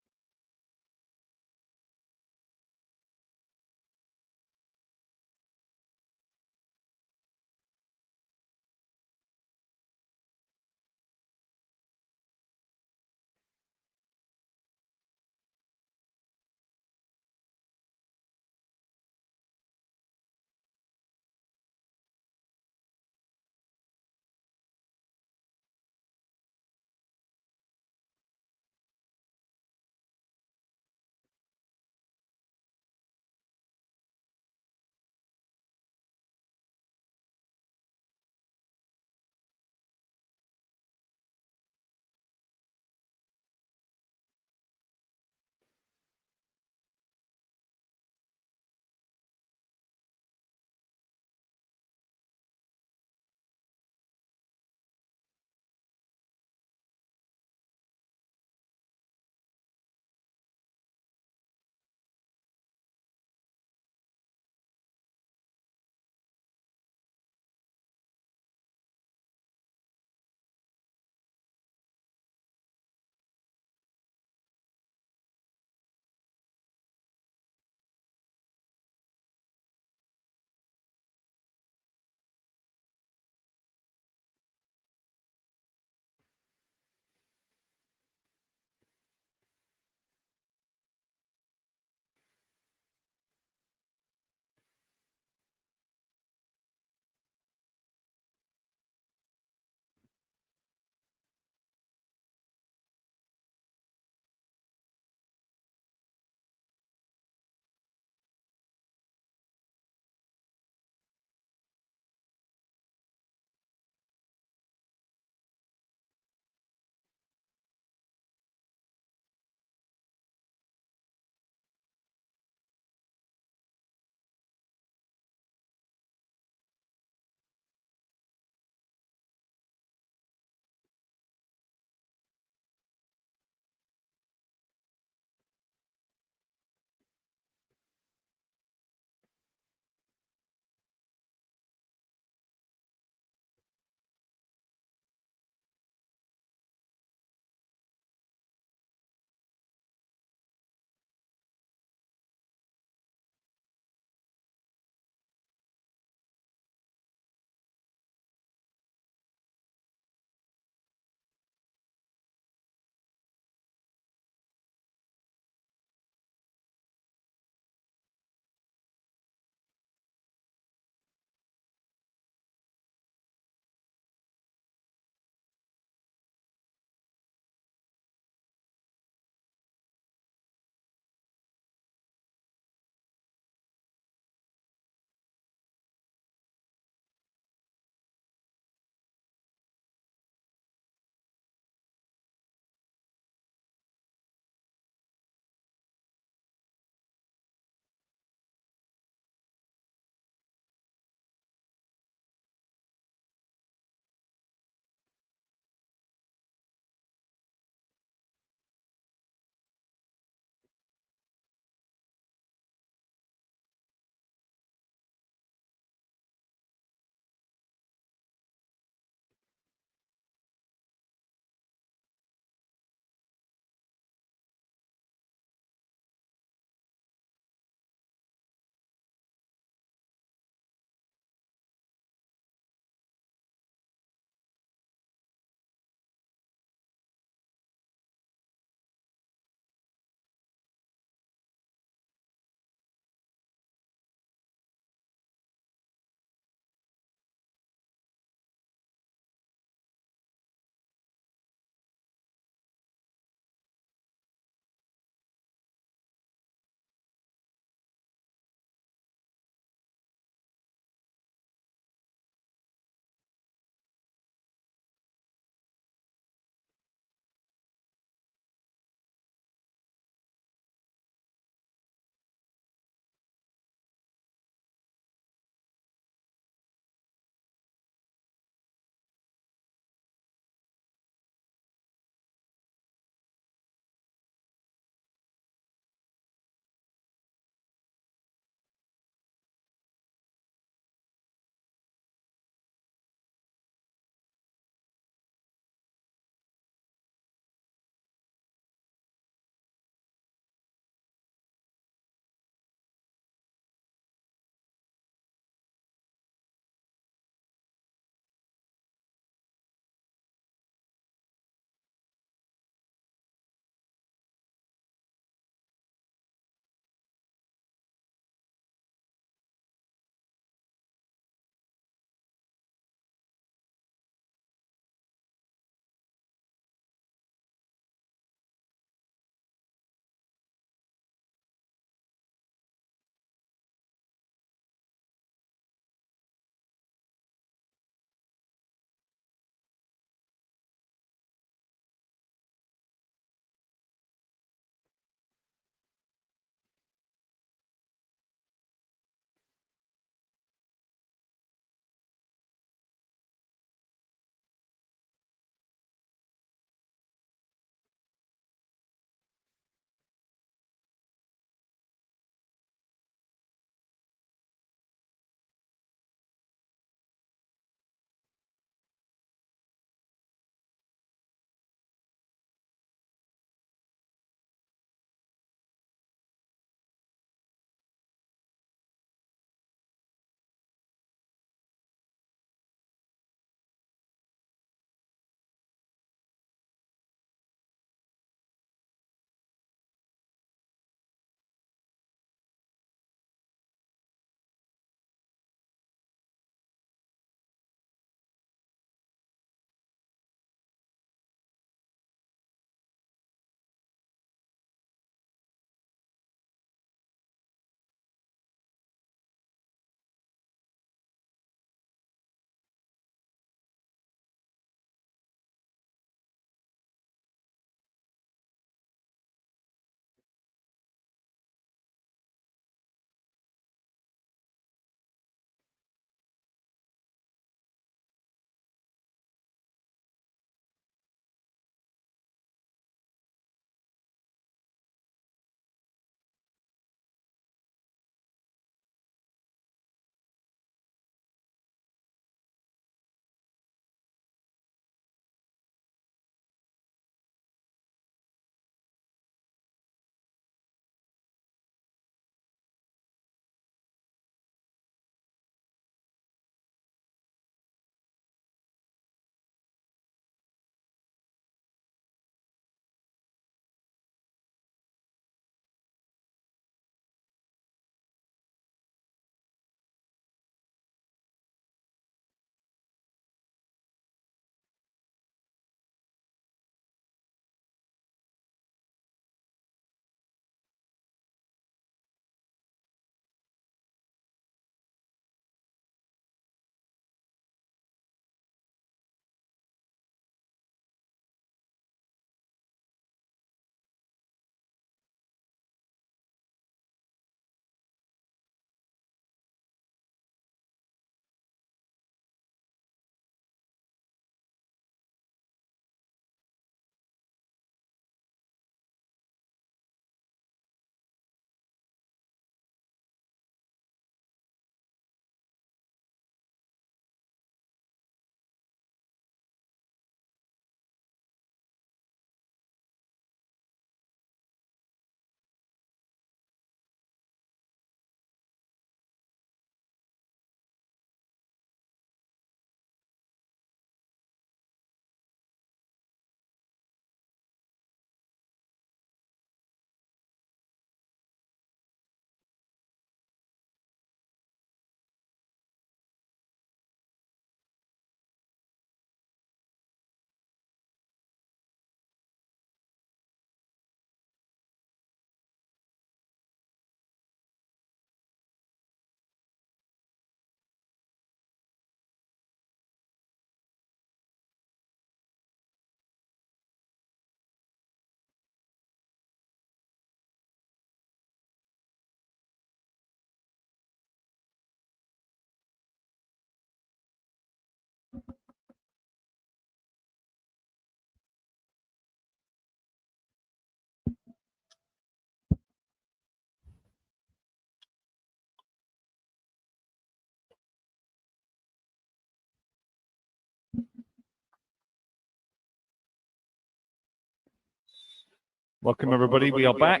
Welcome everybody, we are back.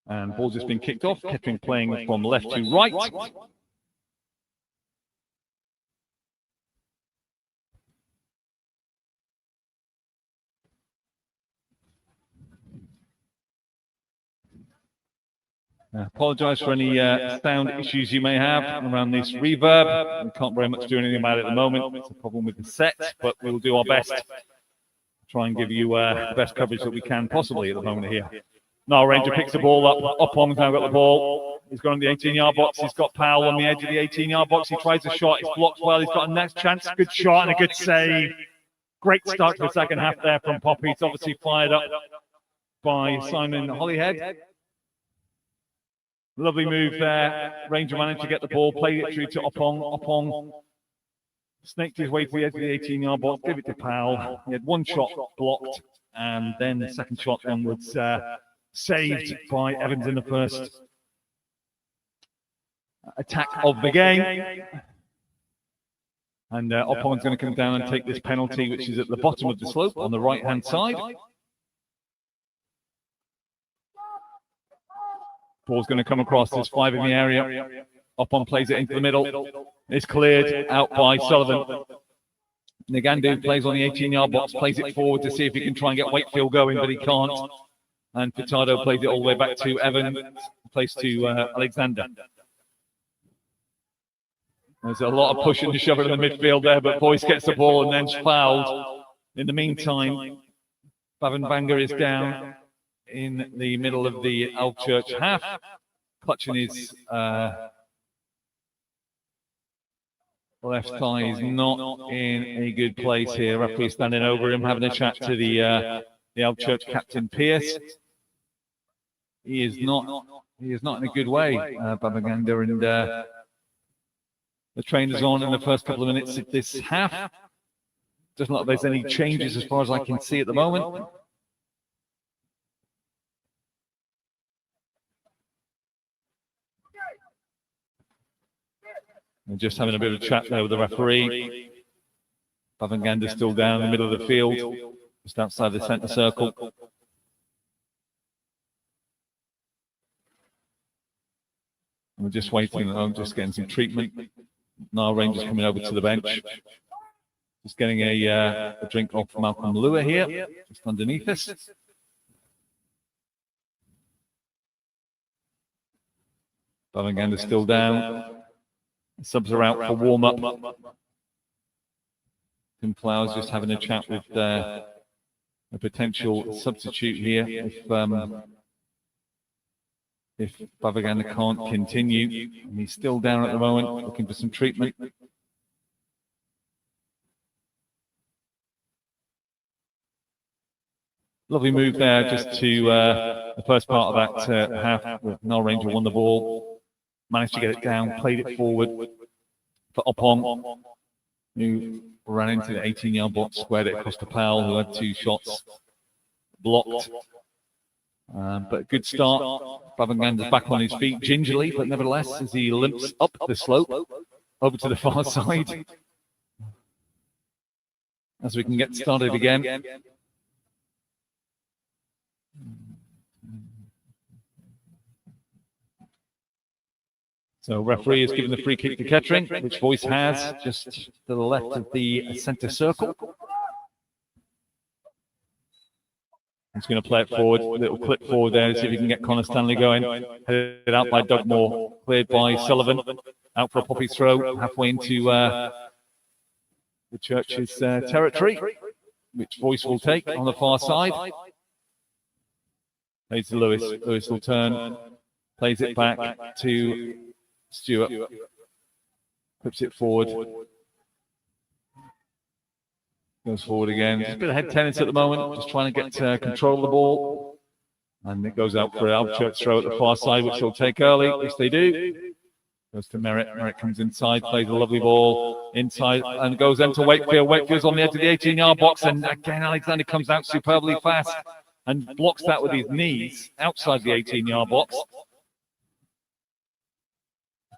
And ball's just been kicked off, Kettering playing from left to right. Apologise for any sound issues you may have around this reverb. We can't very much do anything about it at the moment. It's a problem with the set, but we'll do our best to try and give you the best coverage that we can possibly at the moment here. Now Ranger picks the ball up. Oppong's now got the ball. He's gone on the 18-yard box. He's got Powell on the edge of the 18-yard box. He tries a shot. It's blocked well. He's got a next chance. Good shot and a good save. Great start to the second half there from Poppies. Obviously fired up by Simon Hollyhead. Lovely move there. Ranger managed to get the ball, played it through to Oppong. Oppong snaked his way to the edge of the 18-yard box, gave it to Powell. He had one shot blocked, and then the second shot then was saved by Evans in the first attack of the game. And Oppong's going to come down and take this penalty, which is at the bottom of the slope on the right-hand side. Ball's going to come across. There's 5 in the area. Oppong plays it into the middle. It's cleared out by Sullivan. Ngandu plays on the 18-yard box, plays it forward to see if he can try and get Wakefield going, but he can't. And Furtado plays it all the way back to Evan, plays to Alexander. There's a lot of pushing and shoving in the midfield there, but Boyce gets the ball and then's fouled. In the meantime, Bavin is down in the middle of the Alvechurch half, clutching his left thigh. Is not in a good place here. Referee standing over him, having a chat to the Alvechurch captain Pierce. He is not in a good way, Babaganda, and the trainer's on in the first couple of minutes of this half. Doesn't look like there's any changes as far as I can see at the moment. We're just having a bit of a chat there with the referee. Bavanganda's still down in the middle of the field, just outside the centre circle. We're just waiting. I'm just getting some treatment. Now Rangers coming over to the bench. Just getting a drink off Malcolm Lua here, just underneath us. Bavanganda's still down. Subs are out for warm-up. Tim Flowers just having a chat with a potential substitute here if Bavaganda can't continue. He's still down at the moment, looking for some treatment. Lovely move there, just to the first part of that half. Null Ranger won the ball. Managed to get it down, played it forward for Oppong, who ran into the 18-yard box, squared it across to Powell, who had 2 shots blocked. But a good start. Bavanganda's back on his feet gingerly, but nevertheless, as he limps up the slope over to the far side, as we can get started again. So referee is giving the free kick to Kettering, which Boyce has just to the left of the centre circle. He's going to play it forward, a little clip forward there to see if he can get Connor Stanley going. Headed out by Doug Moore, cleared by Sullivan, out for a Poppy throw, halfway into the Church's territory, which Boyce will take on the far side. Plays to Lewis. Lewis will turn, plays it back to Stewart, clips it forward, goes forward again. Just a bit of head tennis at the moment, just trying to get control of the ball. And it goes out for an Alvechurch throw at the far side, which they'll take early. Yes, they do. Goes to Merritt. Merritt comes inside, plays a lovely ball inside, and goes into Wakefield. Wakefield's on the edge of the 18-yard box, and again, Alexander comes out superbly fast and blocks that with his knees outside the 18-yard box.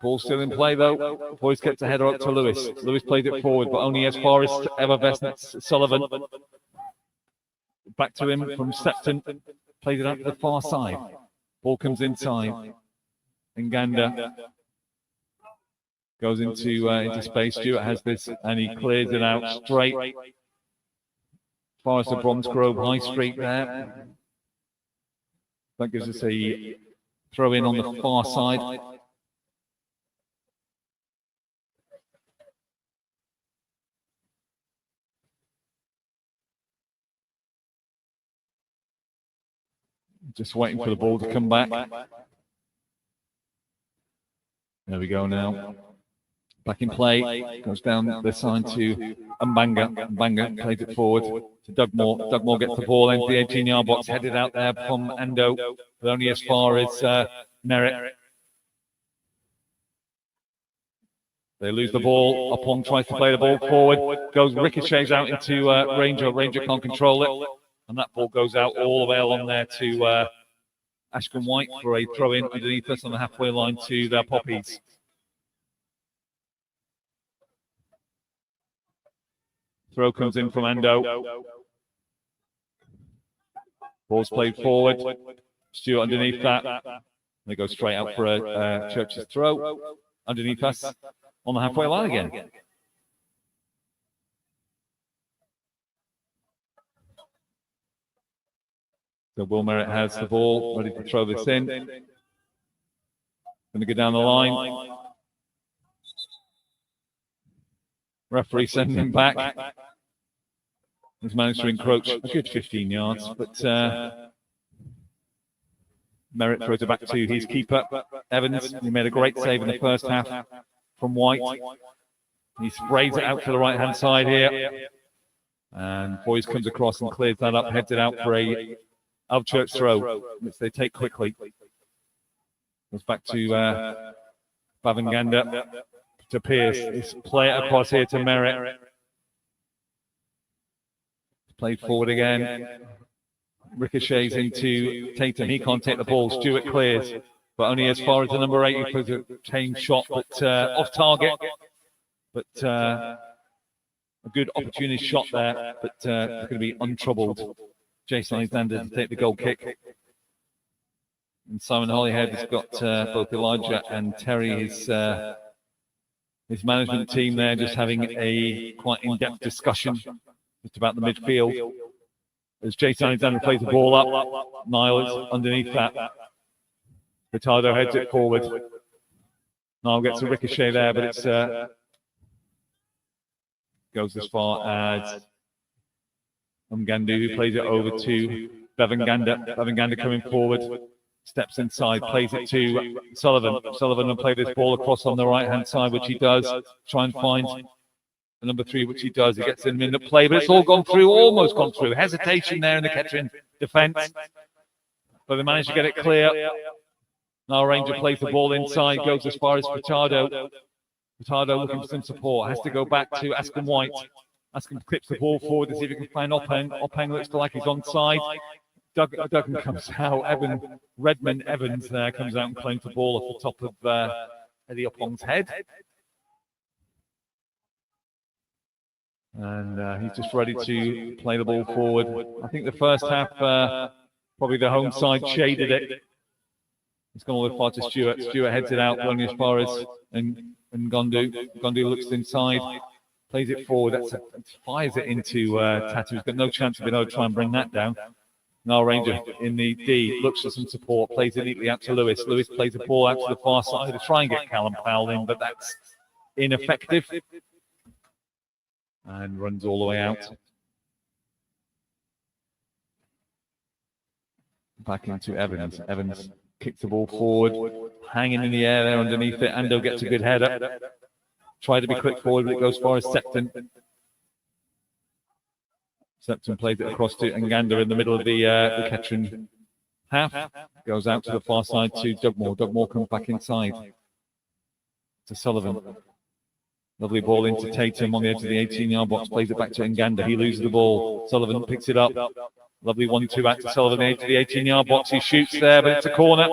Ball still in play though. Boyce gets a header up to Lewis. Lewis plays it forward, but only as far as Evervest Sullivan. Back to him from Septon. Plays it out to the far side. Ball comes inside. Nganda goes into space. Stewart has this, and he clears it out straight. Forest of Bromsgrove High Street there. That gives us a throw in on the far side. Just waiting for the ball to come back. There we go now. Back in play. Goes down the side to Mbanga. Mbanga plays it forward to Dugmore. Dugmore gets the ball into the 18-yard box, headed out there from Ando, but only as far as Merritt. They lose the ball. Upon tries to play the ball forward. Goes ricochets out into Ranger. Ranger can't control it. And that ball goes out all the way along there to Ashton White for a throw-in underneath us on the halfway line to the Poppies. Throw comes in from Endo. Ball's played forward. Stewart underneath that. They go straight out for a Church's throw. Underneath us on the halfway line again. So Will Merritt has the ball, ready to throw this in. Going to go down the line. Referee sending him back. He's managed to encroach a good 15 yards, but Merritt throws it back to his keeper, Evans. He made a great save in the first half from White. He sprays it out to the right-hand side here. And Boyes comes across and clears that up, heads it out for a Alvechurch throw, which they take quickly. Goes back to Bavanganda, to Pierce. It's play it across here to Merritt. Played forward again. Ricochets into Tatum. He can't take the ball. Stewart clears, but only as far as the number 8. He puts a chain shot, but off target. But a good opportunity shot there, but it's going to be untroubled. Jason Alexander to take the goal kick. And Simon Holyhead has got both Elijah and Terry, his management team there, just having a quite in-depth discussion just about the midfield. As Jason Alexander plays the ball up, Niall is underneath that. Ricardo heads it forward. Niall gets a ricochet there, but it's goes as far as Mgandu, who plays it over to Bevanganda. Bevanganda coming forward, steps inside, plays it to Sullivan. Sullivan will play this ball across on the right-hand side, which he does. Try and find the number 3, which he does. He gets in the play, but it's all gone through, almost gone through. Hesitation there in the Kettering defence, but they managed to get it clear. Now Ranger plays the ball inside, goes as far as Furtado. Furtado looking for some support, has to go back to Askin White. Askin clips the ball forward to see if he can find Oppeng. Oppeng looks like he's onside. Duggan comes out. Redmond Evans there comes out and claims the ball off the top of Eddie Oppong's head. And he's just ready to play the ball forward. I think the first half, probably the home side shaded it. It's gone all the way far to Stewart. Stewart heads it out, going as far as Ngondu. Ngondu looks inside, plays it forward. Fires it into Tatu. He's got no chance of being able to try and bring that down. Now Ranger in the D looks for some support, plays it neatly out to Lewis. Lewis plays the ball out to the far side to try and get Callum Powell in, but that's ineffective. And runs all the way out. Back into Evans. Evans kicks the ball forward, hanging in the air there underneath it. Ando gets a good header. Tried to be quick forward, but it goes far as Septon. Septon plays it across to Nganda in the middle of the Kettering half. Goes out to the far side to Dugmore. Dugmore comes back inside to Sullivan. Lovely ball into Tatum on the edge of the 18-yard box. Plays it back to Nganda. He loses the ball. Sullivan picks it up. Lovely 1-2 back to Sullivan, edge of the 18-yard box. He shoots there, but it's a corner.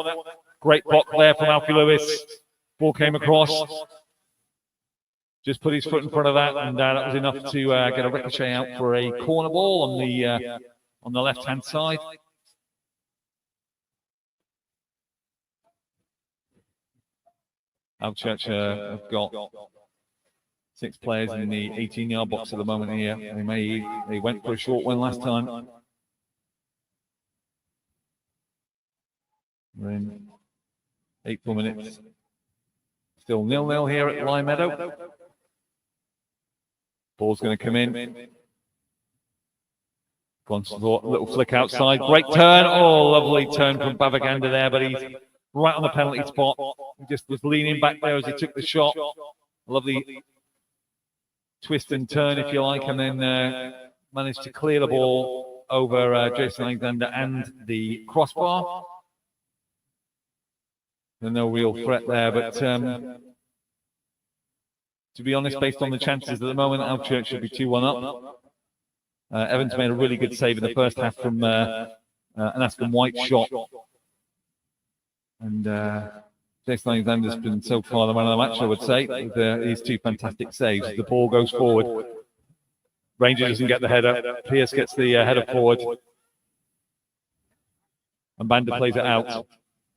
Great block there from Alfie Lewis. Ball came across. Just put his foot in front of that, and that was enough to get a ricochet out for a corner ball on the on the left-hand side. Alvechurch have got 6 players in the 18-yard box at the moment here. They went for a short one last time. We're in 8 full minutes. Still 0-0 here at Lime Meadow. Ball's going to come in. Little flick outside. Great turn. Oh, lovely turn from Bavaganda there, but he's right on the penalty spot. He just was leaning back there as he took the shot. Lovely twist and turn, if you like, and then managed to clear the ball over Jason Alexander and the crossbar. There's no real threat there, but to be honest, based on the chances at the moment, Alvechurch should be 2-1 up. Evans made a really good save in the first half from an Aston White shot. And Jason Alexander's been so far the man of the match, I would say, with these 2 fantastic saves. The ball goes forward. Ranger doesn't get the header. Pierce gets the header forward. And Banda plays it out.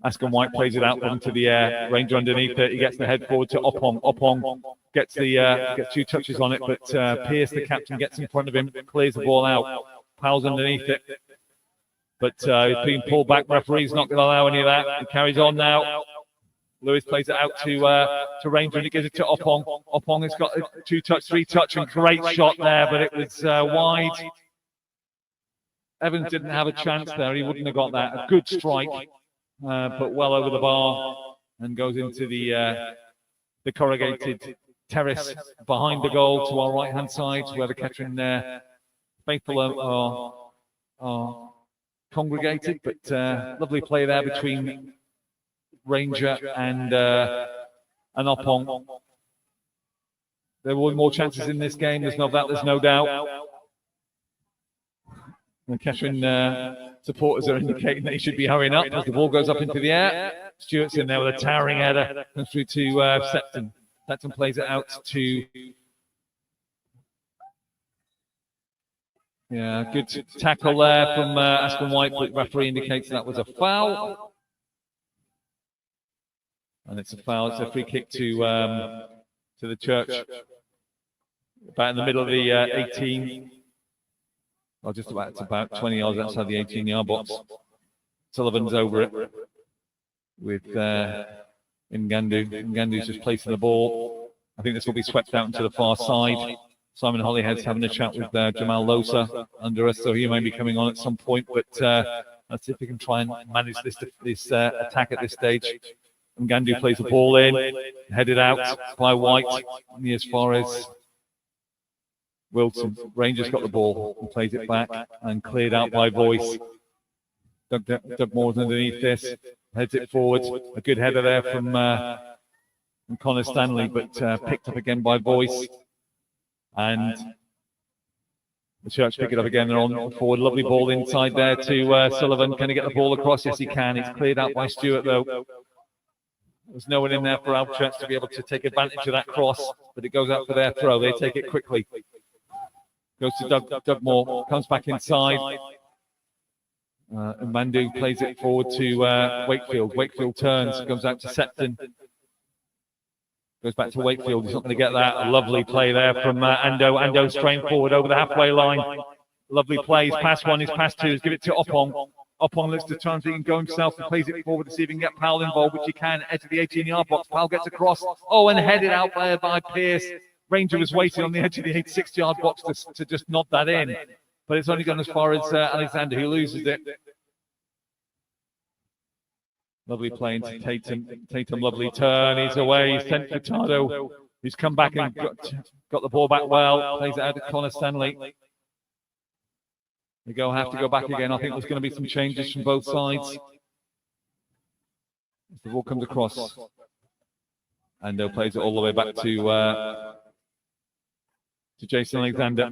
Aston White plays it out into the air. Ranger underneath it. He gets the head forward to Oppong. Oppong gets 2 touches on it, but Pierce, the captain, gets in front of him, clears the ball out. Powell's underneath it. But he's being pulled back. Referee's not going to allow any of that. He carries on now. Lewis plays it out to Ranger, and he gives it to Oppong. Oppong has got a 2-touch, 3-touch, and great shot there, but it was wide. Evans didn't have a chance there. He wouldn't have got that. A good strike. But well over the bar and goes into the corrugated terrace behind the goal to our right-hand side, where the Kettering faithful are congregated. But lovely play there between Ranger and Oppong. There were more chances in this game. There's no doubt. The Kettering supporters are indicating they should be hurrying up as the ball goes up into the air. Stewart's in there with a towering header. Comes through to Septon. Septon plays it out to... Yeah, good tackle there from Aston White, but referee indicates that was a foul. And it's a foul. It's a free kick to the Church. About in the middle of the 18. Well, just about, it's about 20 yards outside the 18-yard box. Sullivan's over it with Ngandu. Ngandu's just placing the ball. I think this will be swept out into the far side. Simon Hollyhead's having a chat with Jamal Losa under us, so he may be coming on at some point. But let's see if we can try and manage this attack at this stage. Ngandu plays the ball in, headed out by White, near as far as Wilson. Rangers got the ball and plays it back and cleared out by Voice. Doug Moore's underneath this, heads it forward. A good header there from Connor Stanley, but picked up again by Voice. And the Church pick it up again. They're on forward. Lovely ball inside there to Sullivan. Can he get the ball across? Yes, he can. It's cleared out by Stewart, though. There's no one in there for Alvechurch to be able to take advantage of that cross, but it goes out for their throw. They take it quickly. Goes to Doug Moore, comes back inside. And Mandu plays it forward to Wakefield. Wakefield turns, goes out to Septon. Goes back to Wakefield. He's not going to get that. A lovely play there from Ando. Ando straying forward over the halfway line. Lovely play. He's past one, he's past two. He's give it to Oppong. Oppong looks to try and he can go himself and plays it forward to see if he can get Powell involved, which he can. Edge of the 18-yard box. Powell gets across. Oh, and headed out there by Pierce. Ranger was waiting on the edge of the 6-yard box to just nod that in. But it's only gone as far as Alexander, who loses it. Lovely play into Tatum. Tatum, lovely turn. He's away. He's sent Furtado. He's come back and got the ball back well. Plays it out to Connor Stanley. They have to go back again. I think there's going to be some changes from both sides. As the ball comes across. Ando plays it all the way back to Jason Alexander.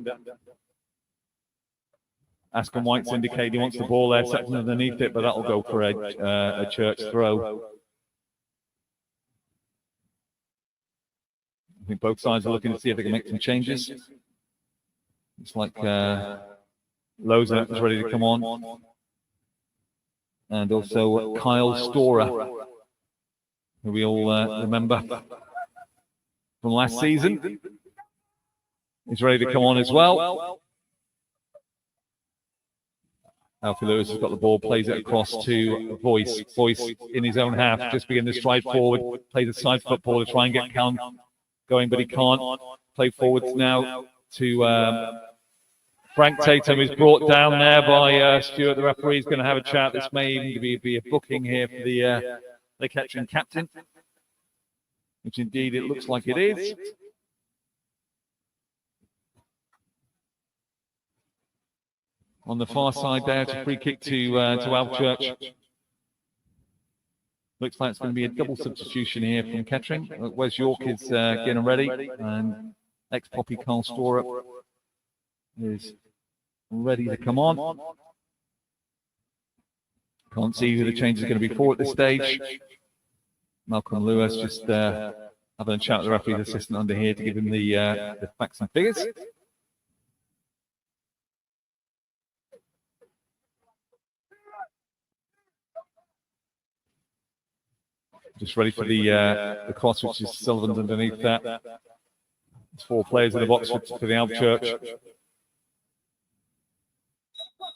Ascon White's indicated he wants the ball there, Septon underneath it, but that'll go for a Church throw. I think both sides are looking to see if they can make some changes. It's like Loza is ready to come on. And also Kyle Storer, who we all remember from last season. He's ready to come on as well. Alfie Lewis has got the ball, plays it across to Voice. Voice in his own half, just begin to stride forward, play the side football to try and get Callum going, but he can't. Play forwards now to Frank Tatum, who's brought down there by Stuart. The referee is going to have a chat. This may even be a booking here for the catching captain, which indeed it looks like it is. On the far side there, it's a free kick to Alvechurch. Looks like it's going to be a double substitution here from Kettering. Wes York is getting ready, and ex-Poppy Carl Storer is ready to come on. Can't see who the change is going to be for at this stage. Malcolm Lewis just having a chat with the referee's assistant under here to give him the facts and figures. Just ready for the cross, which is Sullivan's underneath that. There's 4 players in the box for the Alvechurch.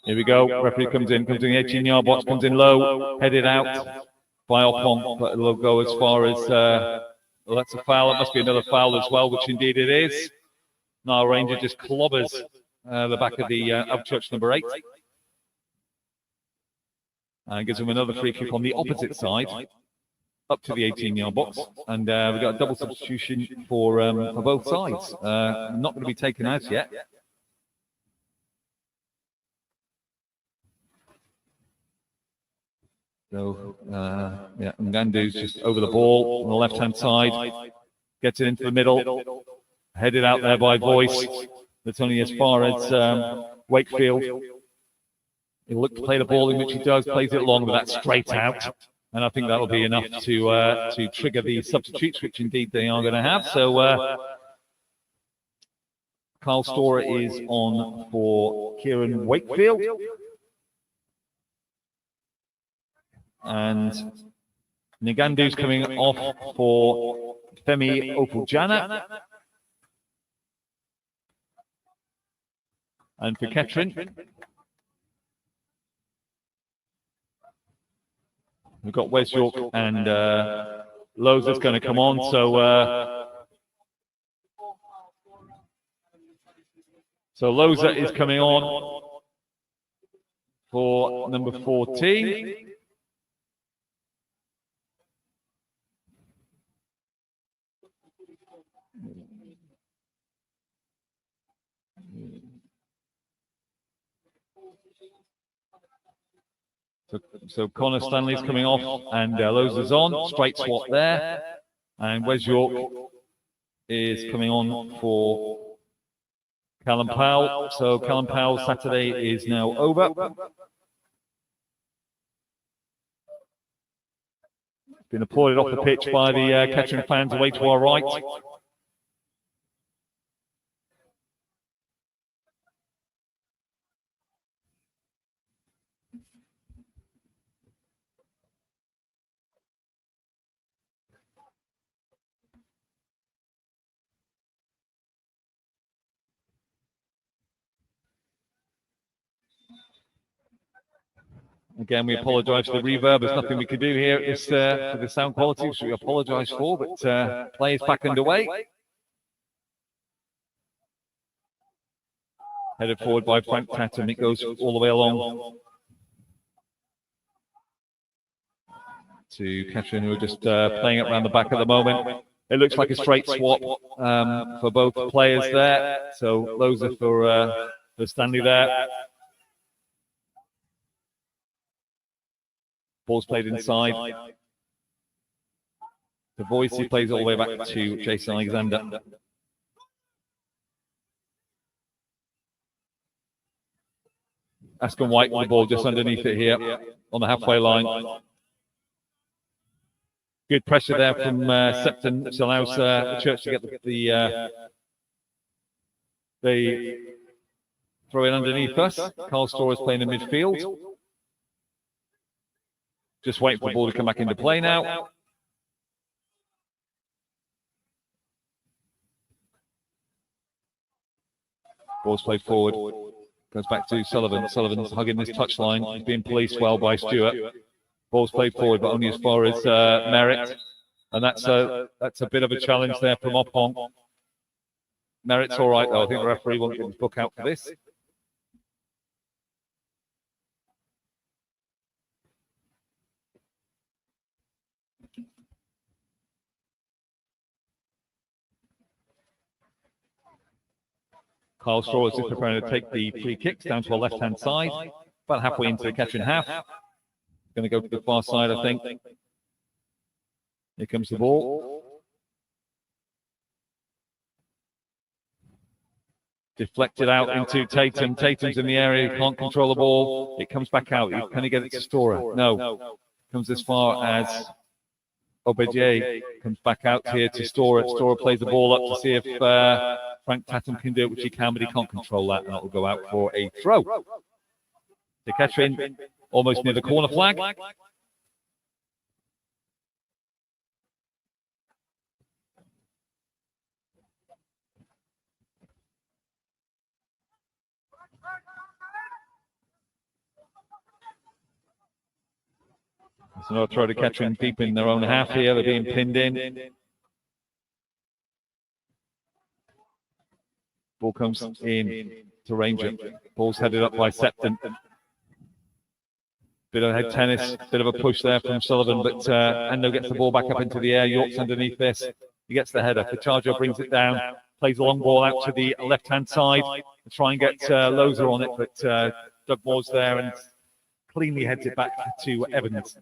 Here we go. Referee comes in the 18-yard box, comes in low, headed out by Oppong, but it'll go as far as well, that's a foul. It must be another foul as well, which indeed it is. Now Ranger just clobbers the back of the Alvechurch number 8. And gives him another free kick on the opposite side, up to the 18-yard box, and we've got a double substitution for both sides. Not going to be taken out yet. So, yeah, Ngandu's just over the ball on the left-hand side, gets it into the middle, headed out there by Voice. That's only as far as Wakefield. He'll look to play the ball, in which he does, plays it long, but that's straight out. And I think that'll be enough to trigger the substitutes, which indeed they are going to have. So Carl Storer is on for Kieran Wakefield. And Ngandu's coming off for Femi Opujana. And for Kettering, we've got Wes York and Loza's going to come on. So Loza is coming on for number 14. So Connor Stanley's coming off, and Loza's on. Straight swap there. And Wes York is coming on for Callum Powell. So Callum Powell Saturday is now over. Been applauded off the pitch by the Kettering fans away to our right. Again, we apologise for the reverb. There's nothing we can do here for the sound quality, which we apologise for, but play is back underway. Headed forward by Frank Tatum. It goes all the way along to Kettering, who are just playing it around the back at the moment. It looks like a straight swap for both players there. So Loza for Stanley there. Ball's played inside. The Voice, he plays all the way back to Jason Alexander. Aston White with the ball just underneath it here on the halfway line. Good pressure there from Septon, which allows the Church to get the Throw in underneath us. Carl Storer is playing in midfield. Just waiting for the ball to come back into play now. Ball's played forward. Goes back to Sullivan. Sullivan's hugging this touchline. He's being policed well by Stewart. Ball's played forward, but only as far as Merritt. And that's a bit of a challenge there from Oppong. Merritt's all right, though. I think the referee won't get his book out for this. Carl Straw is just preparing to take the free kicks down to our left-hand side, about halfway into the catching half. Going to go to the far side, I think. Here comes the ball. Deflected out into Tatum. Tatum's in the area. He can't control the ball. It comes back out. Can he get it to Storer? No. Comes as far as Obedje. Comes back out here to Storer. Storer plays the ball up to see if Frank Tatum can do it, which he can, but he can't control that, and that will go out for a throw. The catch in almost near the corner flag. There's another throw to catch in deep in their own half here. They're being pinned in. Ball comes in to Ranger. Ball's headed up by Septon. Bit of head tennis, bit of a push there from Sullivan, but Ando gets the ball back up into the air. York's underneath this. He gets the header. Fitaggio brings it down, plays a long ball out to the left-hand side to try and get Loza on it, but Doug Moore's there and cleanly heads it back to Evans.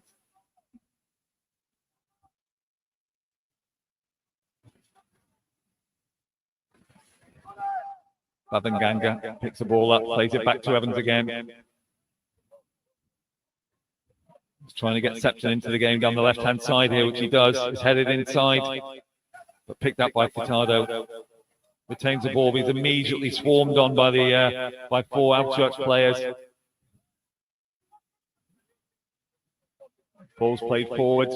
Bavanganga picks the ball up, plays it back to Evans again. He's trying to get Septon into the game down the left-hand side here, which he does. He's headed inside, but picked up by Furtado. Retains the ball, but he's immediately swarmed on by the by four Alvechurch players. Ball's played forward.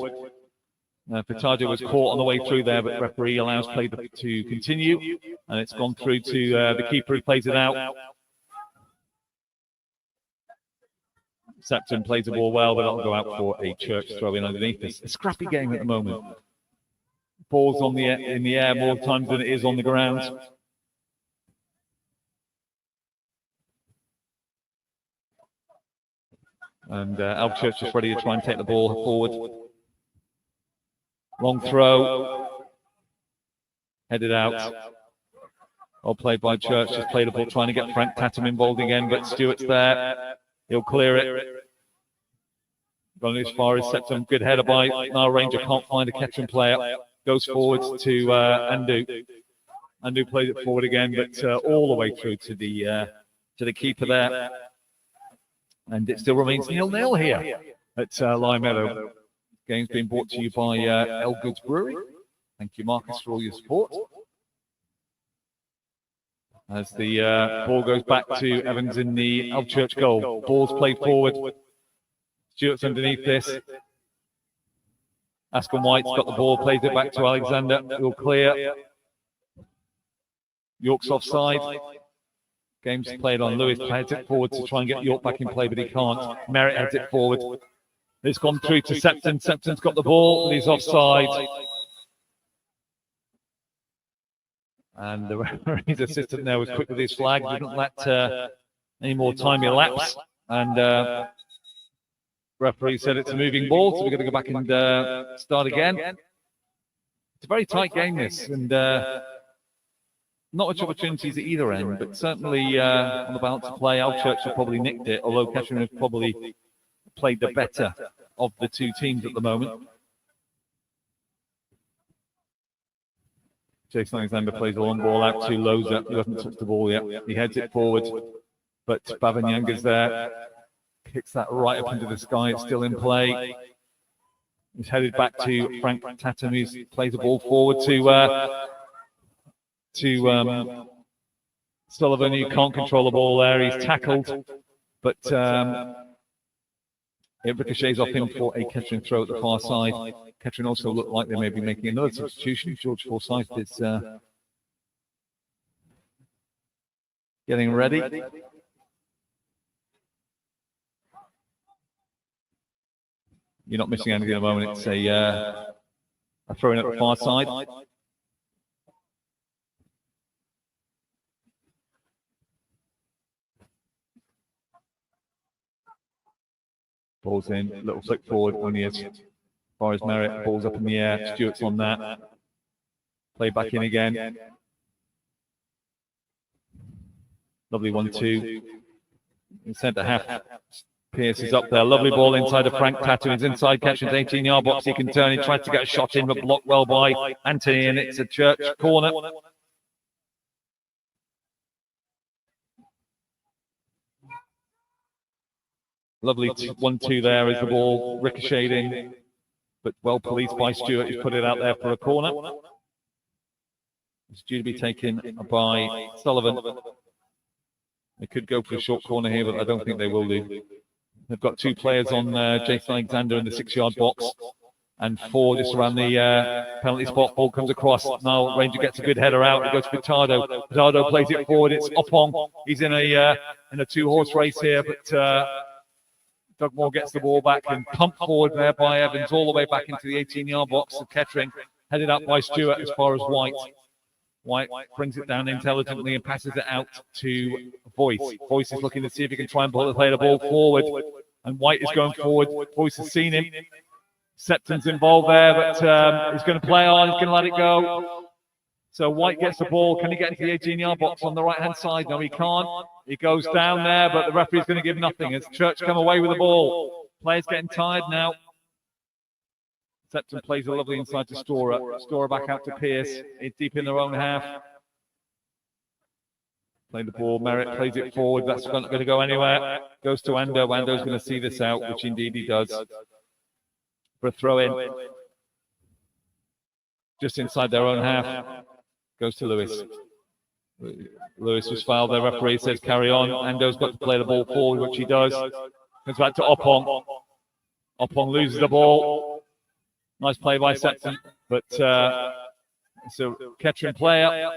Furtado was caught on the way through there, but referee allows play to continue, and it's gone through to the keeper who plays it out. Septon plays the ball well, but that'll go out for a Church throw in underneath. It's a scrappy game at the moment. Ball's in the air more times than it is on the ground. And Alvechurch is ready to try and take the ball forward. Long throw, headed out. All played by Church. Just played the ball, trying to get Frank Tatum involved again, but Stewart's there. He'll clear it. Gone as far as Septon. Good header by Nile Ranger. Can't find a catching player. Goes forwards to Andu. Andu plays it forward again, but all the way through to the keeper there. And it still remains 0-0 here at Lime Meadow. Game's been brought to you by Elgood's Brewery. Thank you, Marcus, for all your support. As the ball goes back to Evans in the Alvechurch goal. Ball's played forward. Stewart's underneath this. Askin White's got the ball, plays it back to Alexander. He'll clear. York's offside. Game's played on. Lewis heads it forward to try and get York back in play, but he can't. Merritt heads it forward. It's gone through to Septon. Septon's got the ball, but he's offside. And the referee's assistant there was quick with his flag. Didn't let any more time elapse. And referee said it's a moving ball, so we're going to go back and start again. It's a very tight game, this, and not much opportunities at either end, but certainly on the balance of play, Alvechurch have probably nicked it, although Kettering have probably played the better of the two teams at the moment. Jason Alexander plays a long ball out to Loza, who hasn't touched the ball yet. He heads it forward, but Babanyanga's there. Kicks that right up into the sky. It's still in play. He's headed back to Frank Tatum, who plays the ball forward to Sullivan, you can't control the ball there. He's tackled, but it ricochets off him for a Kettering throw at the far side. Kettering also look like they may be making another substitution. George Forsyth is getting ready. You're not missing anything at the moment. It's a throw-in at the far side. Ball's in, little flick forward, only as far as Merritt. Ball's up in the air. Stewart's on that. Play back in again. Lovely 1-2. In centre half. Pierce is up there. Lovely ball inside of Frank Tattoo. He's inside Kettring's 18-yard box. He can turn. He tries to get a shot in, but blocked well by Anthony, and it's a Church corner. Lovely 1-2 there as the ball ricocheted in, but well policed by Stewart, who's put it out there for a corner. It's due to be taken by Sullivan. They could go for a short corner here, but I don't think they will do. They've got two players on Jason Alexander in the 6-yard box, and 4 just around the penalty spot. Ball comes across. Now Ranger gets a good header out. It goes to Pitardo. Pitardo plays it forward. It's Opong. He's in a 2-horse race here, but Doug Moore gets the ball back and pumped forward there by Evans all the way back into the 18-yard box of Kettering, headed up by Stewart as far as White. White brings it down intelligently and passes it out to Voice. Voice is looking to see if he can try and play the ball forward, and White is going forward. Voice has seen him. Septon's involved there, but he's going to play on. He's going to let it go. So White gets the ball. Can he get into the 18-yard box on the right-hand side? No, he can't. He goes down there, but the referee's going to give nothing as Church come away with the ball. Players getting tired now. Septon plays a lovely inside to Storer. Storer back out to Pierce. It's deep in their own half. Play the ball. Merritt plays it forward. That's not going to go anywhere. Goes to Ando. Ando's going to see this out, which indeed he does. For a throw-in. Just inside their own half. Goes to Lewis. Lewis was fouled. The referee says carry on. Ando's got to play the ball forward, which he does. Comes back to Opong. Opong loses the ball. Nice play by Septon, but it's a Kettering player.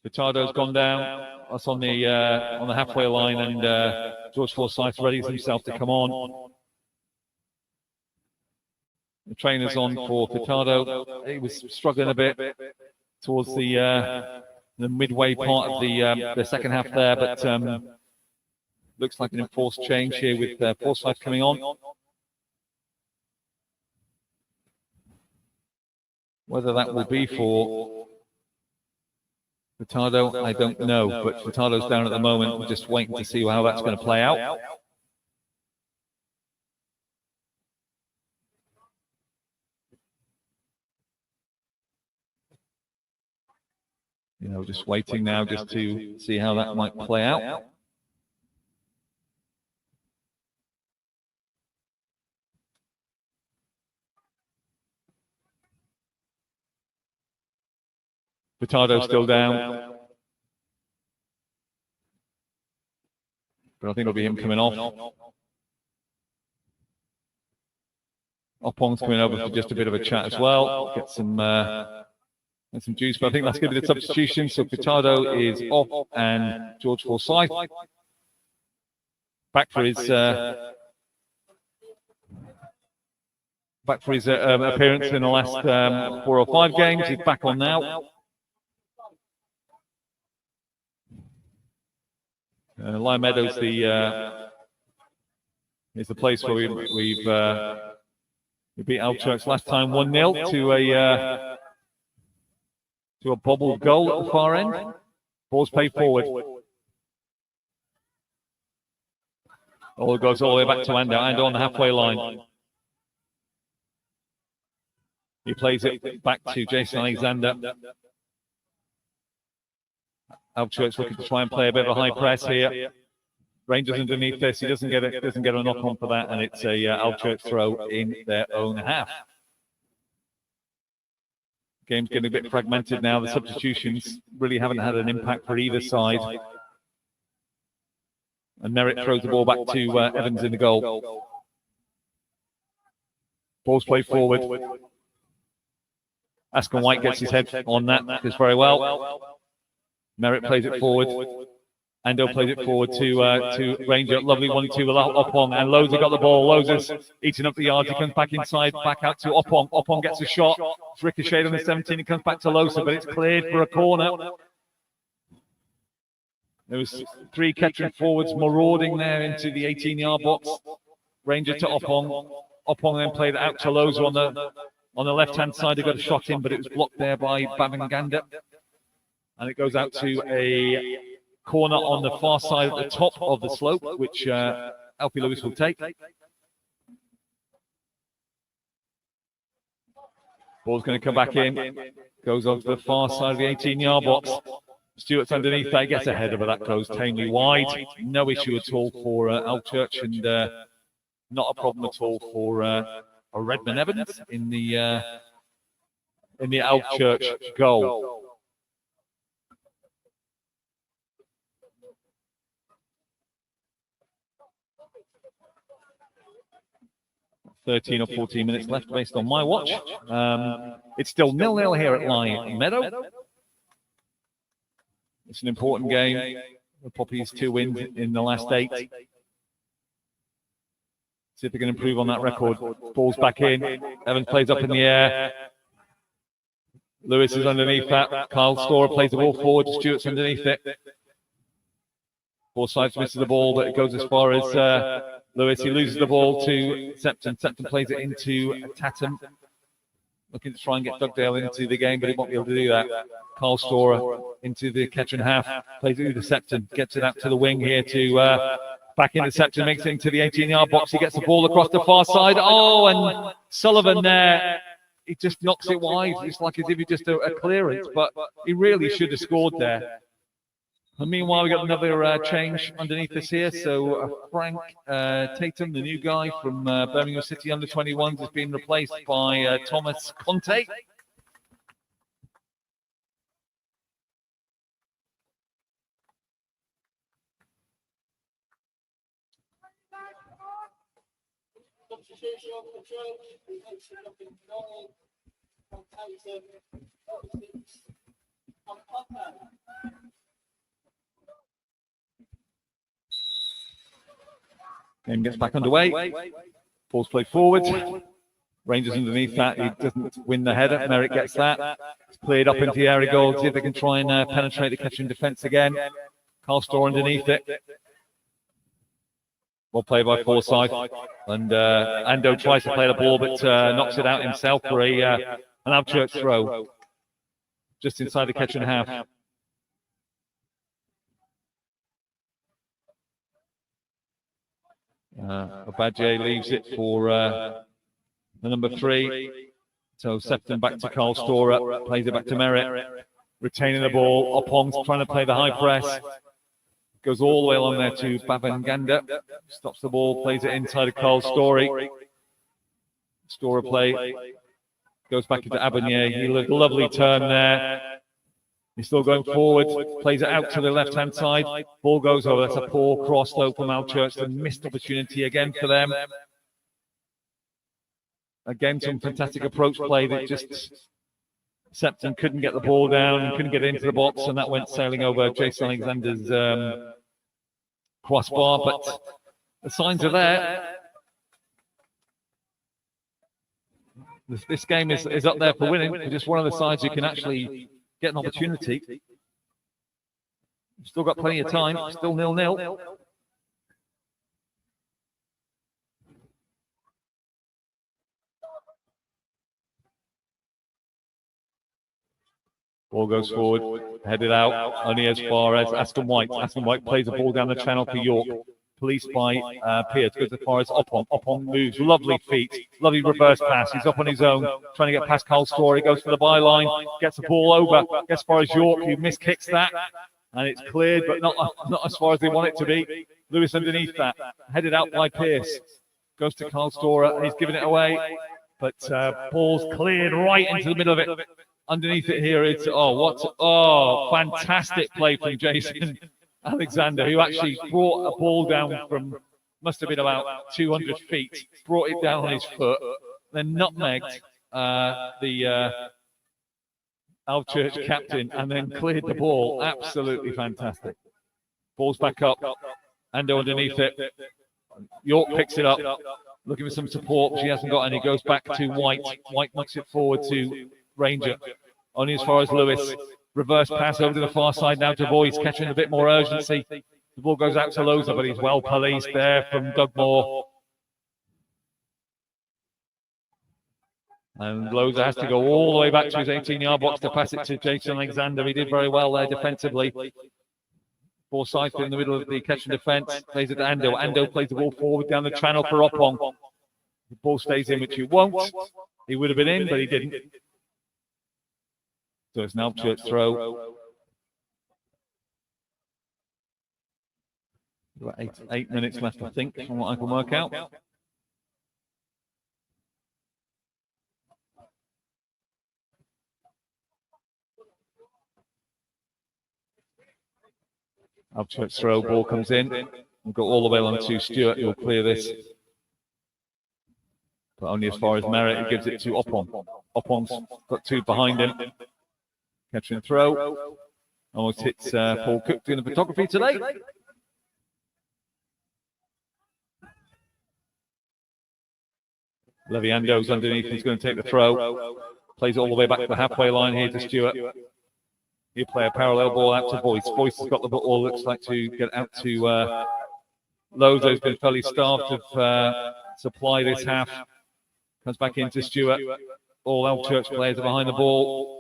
Pitardo's gone down. That's on the halfway line, and George Forsyth readies himself to come on. The trainer's on for Pitardo. He was struggling a bit towards the midway part of the second half there, but looks like an enforced change here with Forsyth coming on. Whether that will be for Pitardo, I don't know, but Pitardo's down at the moment. We're just waiting to see how that's going to play out. You know, just waiting now just to see how that might play out. Pitardo's still down. But I think it'll be him coming off. Opong's coming over for just a bit of a chat as well. Get some juice, but I think that's going to be the substitution. So Pitardo is off, and George Forsyth back for his appearance in the last 4 or 5 games. He's back on now. Lime Meadows is the place where we beat Alvechurch last time 1-0 to a bobbled goal at the far end. Ball's played forward. All goes all the way back to Ando. Ando on the halfway line. He plays it back to Jason Alexander. Alvechurch looking to try and play a bit of a high press here. Rangers underneath this. He doesn't get a knock on for that, and it's a Alvechurch throw in their own half. Game's getting a bit fragmented now. The substitutions really haven't had an impact for either side. And Merritt throws the ball back to Evans in the goal. Ball's played forward. Askin White gets his head on that, does very well. Merritt plays it forward. Ando plays it forward to Ranger. Lovely 1-2 with Opong. And Loza got the ball. Loza's eating up the yards. He comes back inside, back out to Opong. Opong gets a shot. It's ricocheted on the 17. It comes back to Loza, but it's cleared for a corner. There was 3 Kettering forwards marauding there into the 18-yard box. Ranger to Opong. Opong then played it out to Loza on the left-hand side. He got a shot in, but it was blocked there by Bavanganda. And it goes out to a corner on the far side at the top of the slope, which Alfie Lewis will take. Ball's going to come back in. Goes on to the far side of the 18-yard box. Stewart's underneath that. Gets ahead of it. That goes tamely wide. No issue at all for Alvechurch, and not a problem at all for Redmond Evans in the Alvechurch goal. 13 or 14 minutes left based on my watch. It's still 0-0 here at Lyme Meadow. It's an important game. The Poppies 2 wins in the last 8. See if they can improve on that record. Ball's back in. Evans plays up in the air. Lewis is underneath that. Kyle Storer plays the ball forward. Stewart's underneath it. Both sides misses the ball, but it goes as far as Lewis. He loses the ball to Septon. Septon plays it into Tatum. Looking to try and get Dugdale into the game, but he won't be able to do that. Kyle Storer into the Kettering half. Plays it to Septon. Gets it out to the wing here to back into Septon. Makes it into the 18-yard box. He gets the ball across the far side. Oh, and Sullivan there. He just knocks it wide. It's like as if he just a clearance, but he really should have scored there. And meanwhile, we got another change underneath us here. So Frank Tatum, the new guy from Birmingham City under-21s, has been replaced by Thomas Conte. Game gets back underway. Ball's played forward. Rangers underneath that. He doesn't win the header. Merritt gets that. It's played up into the area goal. See if they can try and penetrate the Kettering defence again. Carl Storer underneath it. Well played by Forsyth. And Ando tries to play the ball, but knocks it out himself for an Alvechurch throw. Just inside the Kettering half. Obadje leaves it for the number 3. So Septon back to Carl Storer, plays it back to Merritt, retaining the ball. Opong's trying to play the high press. Goes all the way along there to Bavanganda. Stops the ball, plays it inside of Carl Storer. Storer play. Goes back into Abonnier. He looked a lovely turn there. He's still going forward, plays it out to the left-hand side. Ball goes over. That's a poor cross though from Alvechurch. A missed opportunity again for them. Again, some fantastic approach play that just Septon couldn't get the ball down, couldn't get into the box, and that went sailing over Jason Alexander's crossbar. But the signs are there. This game is up there for winning. It's just one of the sides who can actually get an opportunity. Still got plenty of time. Still 0-0. Ball goes forward, headed out, only as far as Aston White. Aston White plays the ball down the channel for York. Policed by Pierce, goes as far as Opong. Opong moves, lovely feet, lovely reverse pass. He's up on his own, trying to get past Carl Storer. He goes for the byline, gets the ball over, gets as far as York, who miskicks that, and it's cleared, but not as far as they want it to be. Lewis underneath that, headed out by Pierce, goes to Carl Storer, and he's giving it away, but ball's cleared right into the middle of it. underneath it here, it's fantastic play from Jason Alexander, who actually brought a ball down from, must have been about 200 feet, brought it down on his foot, then nutmegged the Alvechurch captain, and then cleared the ball. Absolutely fantastic. Ball's back up, Ando underneath it. York picks it up, looking for some support. She hasn't got any. Goes back to White. White knocks it forward to Ranger. Only as far as Lewis. Reverse pass over to the far side now to Boyce, catching a bit more urgency. The ball goes out to Loza, but he's well policed there from Doug Moore. And Loza has to go all the way back to his 18-yard box to pass it to Jason Alexander. He did very well there defensively. Forsyth in the middle of the catch and defence. Plays it to Ando. Ando plays the ball forward down the channel for Oppong. The ball stays in, which he won't. He would have been in, but he didn't. So it's an Alvechurch throw. About 8 minutes left, I think, from what I can work out. Alvechurch throw, ball comes in. We'll go all the way along to Stewart, who'll clear this. But only as far as Merritt, he gives it to Oppong. Oppong's got two behind him. Catch and throw. Almost hits Paul Cook doing the photography today. Leviando's underneath, he's going to take the throw. Plays all the way back to the halfway line here to Stewart. He'll play a parallel ball out to Boyce. Boyce has got the ball, looks like to get out to Loza, who's been fairly starved of supply this half. Comes back into Stewart. All Alvechurch players are behind the ball.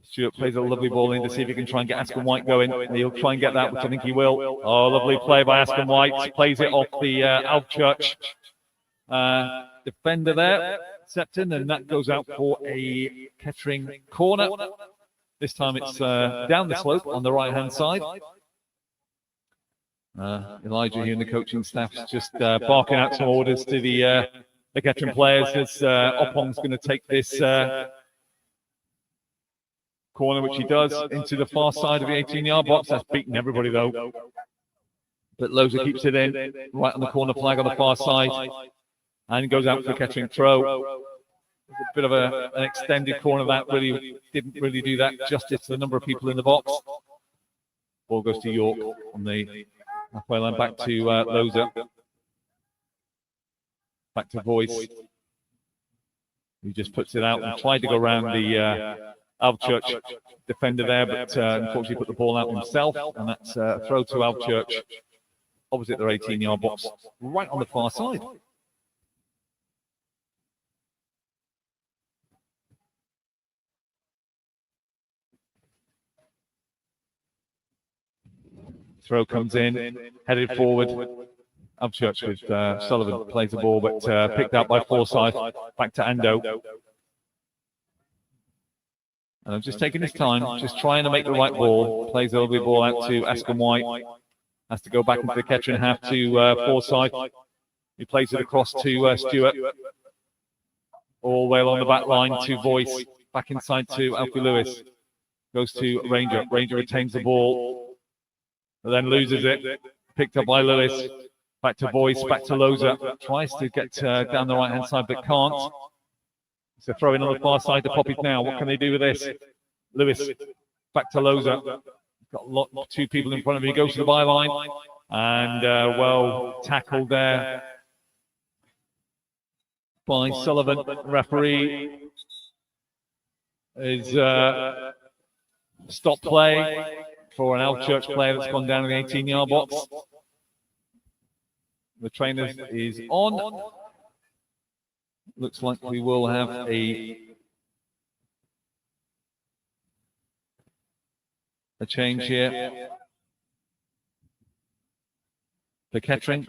Stewart plays a lovely ball in to see if he can try and get Askham White going. And he'll try and get that, which I think he will. Oh, lovely play by Askham White. Plays it off the Alvechurch defender there, Septon, and that goes out for a Kettering corner. This time it's down the slope on the right-hand side. Elijah here and the coaching staff's just barking out some orders to the Kettering players as Oppong's going to take this corner, which he does, into the far side of the 18-yard box. That's beaten everybody, though. But Loza keeps it in, right on the corner flag on the far side, and goes out for the Kettering throw. It's a bit of an extended corner that really didn't really do that justice to the number of people in the box. Ball goes to York on the halfway line, back to Loza. Back to Boyce. He just puts it out and tried to go around the Alvechurch defender there, but unfortunately put the ball out himself, and that's a throw to Alvechurch opposite their 18-yard box, right on the far side. Throw comes in, headed forward. Alvechurch with Sullivan plays the ball, but picked out by Forsyth. Back to Ando. And I'm just taking his time, just trying to make the right ball. Plays the lovely ball out to Askham White. Has to go back into the Kettering half to Forsyth. He plays it across to Stewart. All the way along the back line to Boyce. Back inside to Alfie Lewis. Goes to Ranger. Ranger retains the ball. But then loses it. Picked up by Lewis. Back to Boyce. Back to Loza. Tries to get down the right-hand side, but can't. So throwing on the far side to Poppies now. What can they do with this? Lewis. Back to Loza. Got two people in front of him. He goes to the byline. And well tackled there by Sullivan. Referee is stop play for an Alvechurch player that's gone down in the 18-yard box. The trainer is on. Looks like we will have a change here for Kettering.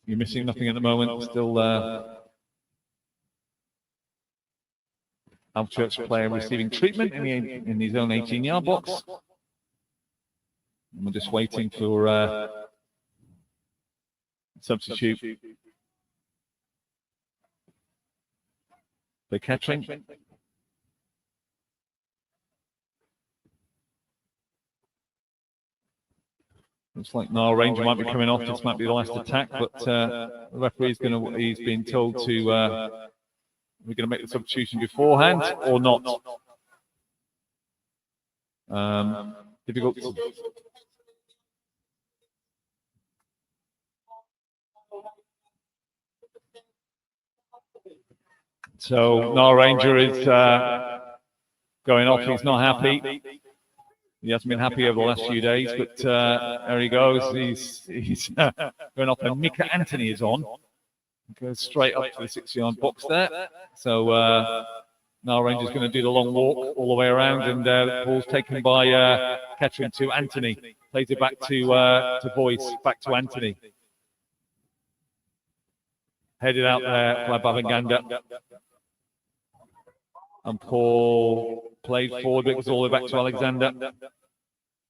You're missing nothing at the moment. Still Alvechurch player receiving treatment in his own 18-yard box. And we're just waiting for substitute for Kettering. Looks like Nile Ranger might be coming off. This might be the last attack, but the referee's he's been told to we're going to make the substitution beforehand or not. Difficult. So Nile Ranger is going off. He's not happy. He hasn't been happy over the last few days, but there he goes. He's going off, and Mika Anthony is on. Goes straight up to the 6-yard box there. So Nile Ranger's going to do the long walk all the way around, and the ball's taken by Kettering to Anthony. Plays it back to Boyce, back to Anthony. Headed out there by Babanganda. And Paul played forward, it was all the way back to Alexander.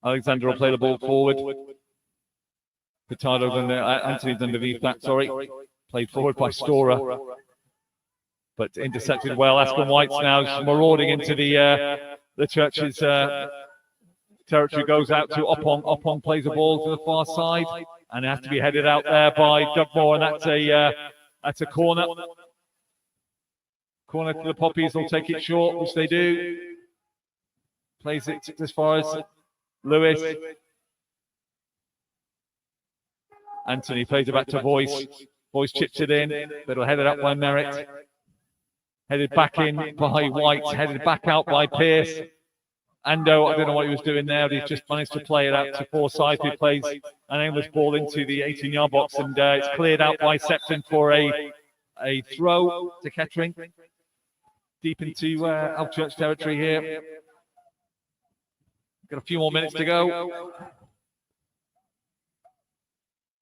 Alexander will play the ball forward. Pitardo's Anthony's underneath that, sorry. Played forward by Storer. But intercepted well. Aspen White's now marauding into the Church's territory, goes out to Oppong. Oppong plays the ball to the far side, and it has to be headed out there by Dugmore, and that's a corner. Corner to the Poppies, they'll take it short, which they do. Plays it as far as Lewis. Anthony plays it back to Boyce. Boyce chips it in, but it'll head it up by Merritt. Headed back in by White, headed back out by Pearce. Ando, I don't know what he was doing there, but he's just managed to play it out to Forsyth, who plays an aimless ball into the 18-yard box, and it's cleared out by Septon for a throw to Kettering. Deep into Alvechurch territory here. Got a few more minutes to go.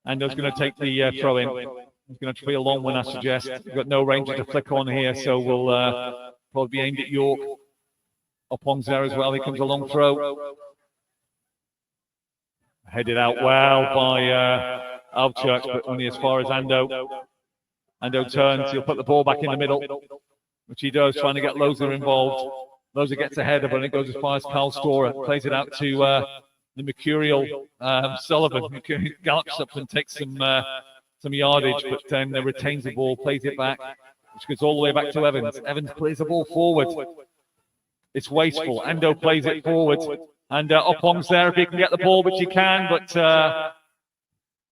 Ando's going to take the throw in. He's going to be a long one, I suggest. We've got no Ranger to flick on here, so we'll probably be aimed at York. Oppong's there as well. Here comes a long throw. Headed out well by Alvechurch, but only as far as Ando. Ando turns. He'll put the ball back in the middle, which he does, trying to get Loza involved. Loza gets ahead of it, and it goes as far as Carl Storer. Plays it out to the mercurial Sullivan, who gallops up and takes some yardage, but then retains the ball, plays it back, which goes all the way back to Evans. Evans plays the ball forward. It's wasteful. Ando plays it forward, and Oppong's there if he can get the ball, which he can, but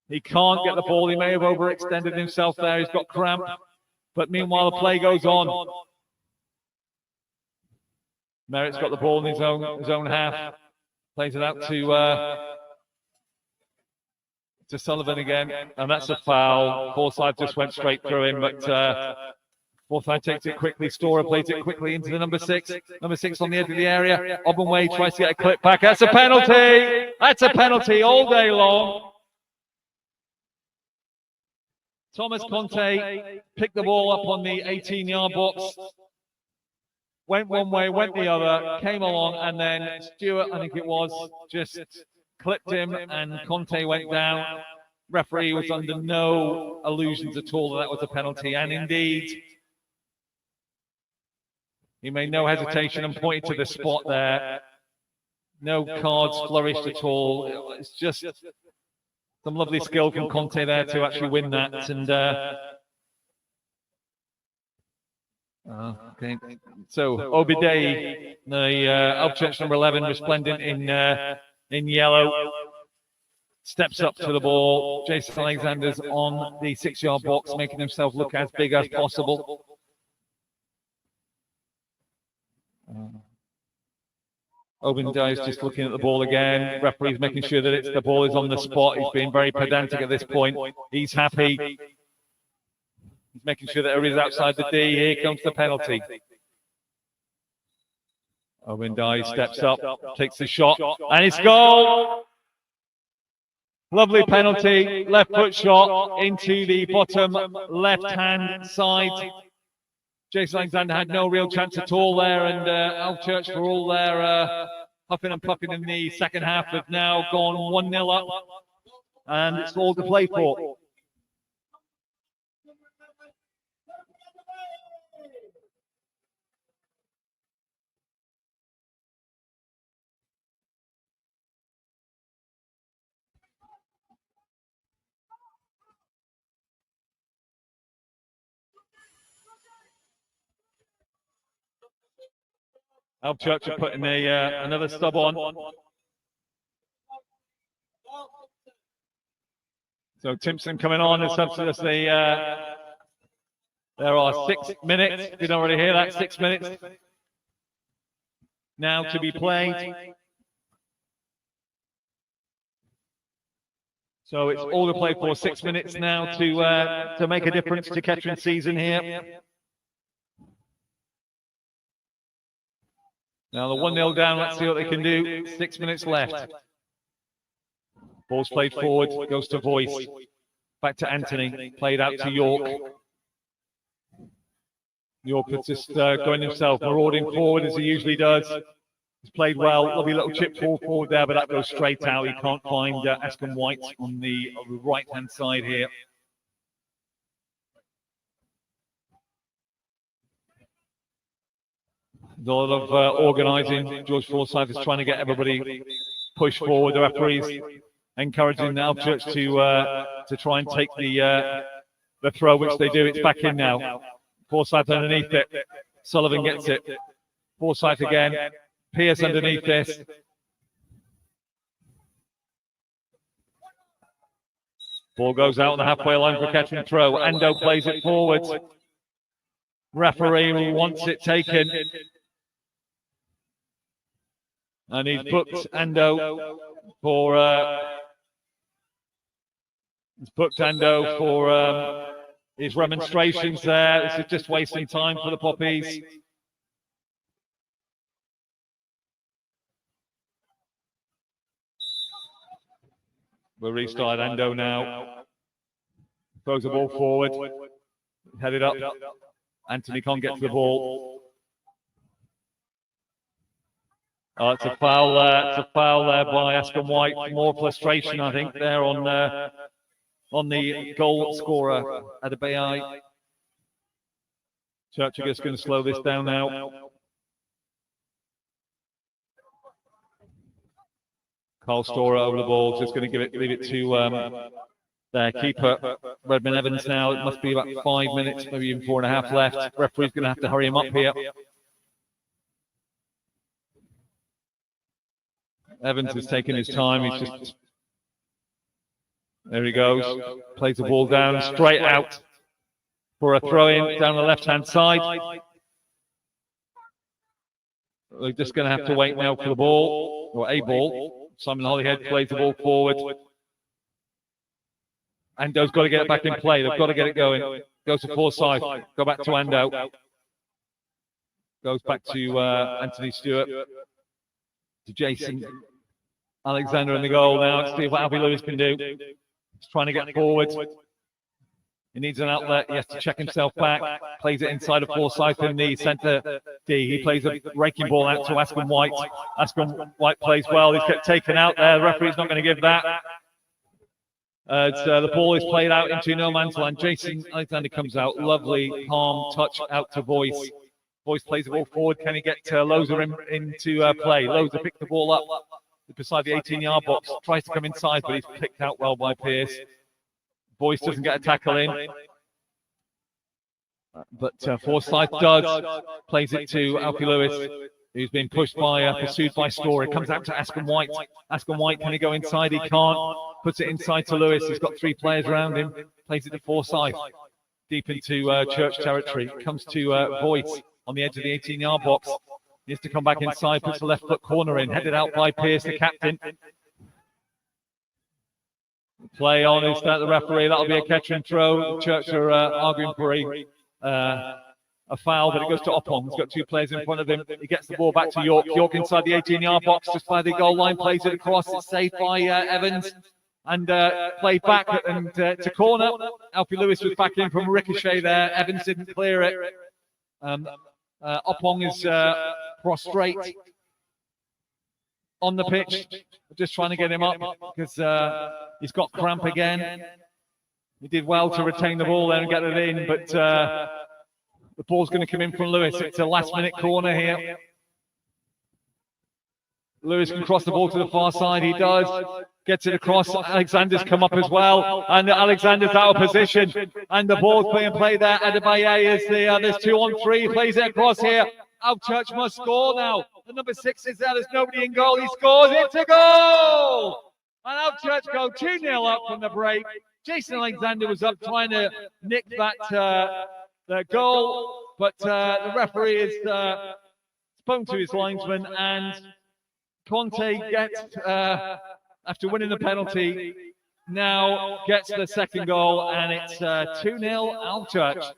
he can't get the ball. He may have overextended himself there. He's got cramp. But meanwhile, the play goes on. Merritt's got the ball in his own half. Plays it out to Sullivan again, and that's a foul. Forsyth just went straight through him, but Forsyth takes it quickly. Storer plays it quickly into the number 6. Number 6 on the edge of the area. Obenway tries to get a clip back. That's a penalty. That's a penalty all day long. Thomas Conte picked the ball up on the 18-yard box, went one way, went the other, came along, and then Stewart, I think it was, just clipped him, and Conte went down. Referee was under no illusions at all that was a penalty, and indeed, he made no hesitation and pointed to the spot there. No cards flourished at all. It's just some lovely skill from Conte there to actually win that. And okay, so Obidei, the Alvechurch number 11, resplendent in yellow, steps up to the ball. Jason Alexander's on the 6-yard box, making himself look as big as possible. Obidei is just looking at the ball again. Referee's making sure that the ball is on the spot. He's being very pedantic at this point. He's happy. He's making sure that everybody's outside the D. Here comes the penalty. Obidei steps up, takes the shot, and it's goal. Lovely penalty, left foot shot into the bottom left-hand side Jason Alexander had no real chance at all there, and Alvechurch, for all their huffing and puffing in the second half, have now gone 1-0 up, and it's all to play for. Alvechurch are putting another sub on. So Timpson coming on as substitute. There are 6 minutes. If you don't already hear that, 6 minutes now to be played. So it's all to play for. 6 minutes now to make a difference to Ketterin's season here. Now the 1-0 down, let's see what they can do. 6 minutes left. Ball's played forward, goes to Voice. Back to Anthony, played out to York. York is just going himself, marauding forward as he usually does. He's played well, lovely little chip ball forward there, but that goes straight out. He can't find Askham White on the right-hand side here. There's a lot of organising. George Forsyth is trying to get everybody pushed forward. The referees encouraging the Alvechurch to try and take the throw, which they do. It's back in now. Forsyth underneath it. Sullivan gets it. Forsyth again. Pierce underneath this. Ball goes out on the halfway line for a catch and throw. Ando plays it forward. Referee wants it taken. And he's booked Ando for his remonstrations there. This is just wasting time for the Poppies. We'll restart Ando now. Throws the ball forward. Headed up. Anthony can't get to the ball. Oh, it's a foul there. It's a foul there by Askham White. More frustration, I think, there on the goal scorer at Adebayo. Church are just going to slow this down now. Carl Storer over the ball, just going to leave it to their keeper, Redmond Evans now. It must be about 5 minutes, maybe even 4.5 left. Referee's going to have to hurry him up here. Evans is taking his time. He's just... There he goes. Plays the ball down, straight out for a throw-in down the left-hand side. We're just going to have to wait now for the ball, or a ball. Simon Holyhead plays the ball forward. Ando's got to get it back in play. They've got to get it going. Goes to Forsyth. Go back to Ando. Goes back to Anthony Stewart. To Jason Alexander in the goal now. Let's see what Albie Lewis can do. He's trying to get forward. He needs an outlet. He has to check himself back. Plays it inside of Forsyth in the centre D. He plays a raking ball out to Askham White. Askham White plays well. He's kept taken out there. The referee's not going to give that. The ball is played out into no man's land. Jason Alexander comes out. Lovely, calm touch out to Voice. Voice plays the ball forward. Can he get Loza into play? Loza picks the ball up beside the 18-yard box. Tries to come inside, but he's picked out well by Pierce. Voice doesn't get a tackle in. But Forsyth does. Plays it to Alfie Lewis, who's been pushed pursued by Storer. Comes out to Askham White. Askham White, can he go inside? He can't. Puts it inside to Lewis. He's got 3 players around him. Plays it to Forsyth. Deep into Church territory. Comes to Voice on the edge of the 18-yard box. He has to come back inside. Puts the left foot corner in. Headed out by Pierce, the captain. Play on is that the referee. That'll be a catch and throw. Church are arguing for a foul, but it goes to Oppong. He's got 2 players in front of him. He gets the ball back to York. York inside the 18-yard box, just by the goal line. Plays it across. It's saved by Evans. And played back and to corner. Alfie Lewis was back in from ricochet there. Evans didn't clear it. Oppong is prostrate on the pitch. Just trying to get him up because he's got cramp again. He did well to retain the ball there and get it in, but the ball's going to come in from Lewis. It's a last-minute corner here. Lewis can cross the ball to the far side. He does. Gets it across. Alexander's come up as well. And Alexander's out of position. And the ball's being played there. Adebaye is there. There's 2-on-3. Plays it across here. Alvechurch must score now. The number 6 is there. There's nobody in goal. He scores. It's a goal! And Alvechurch go 2-0 up from the break. Jason Alexander was up trying to nick that the goal. But the referee is spoken to his linesman, and Conte gets, after winning the penalty, now gets the second goal, and it's 2-0 Alvechurch.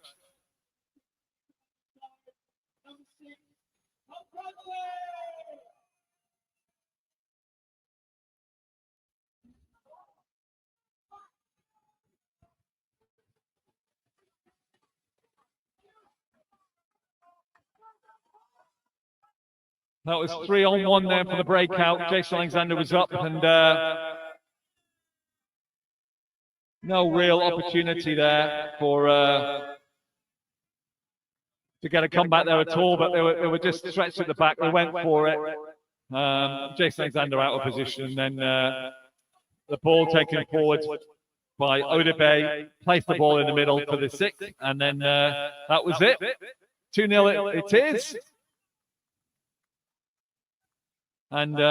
That was 3-on-1 there for the breakout. Jason Alexander was up, and no real opportunity there for to get a comeback there at all. But they were just stretched at the back. They went for it. Jason Alexander out of position, and then the ball taken forward by Adebaye, placed the ball in the middle for the 6th, and then that was it. 2-0 it is. And some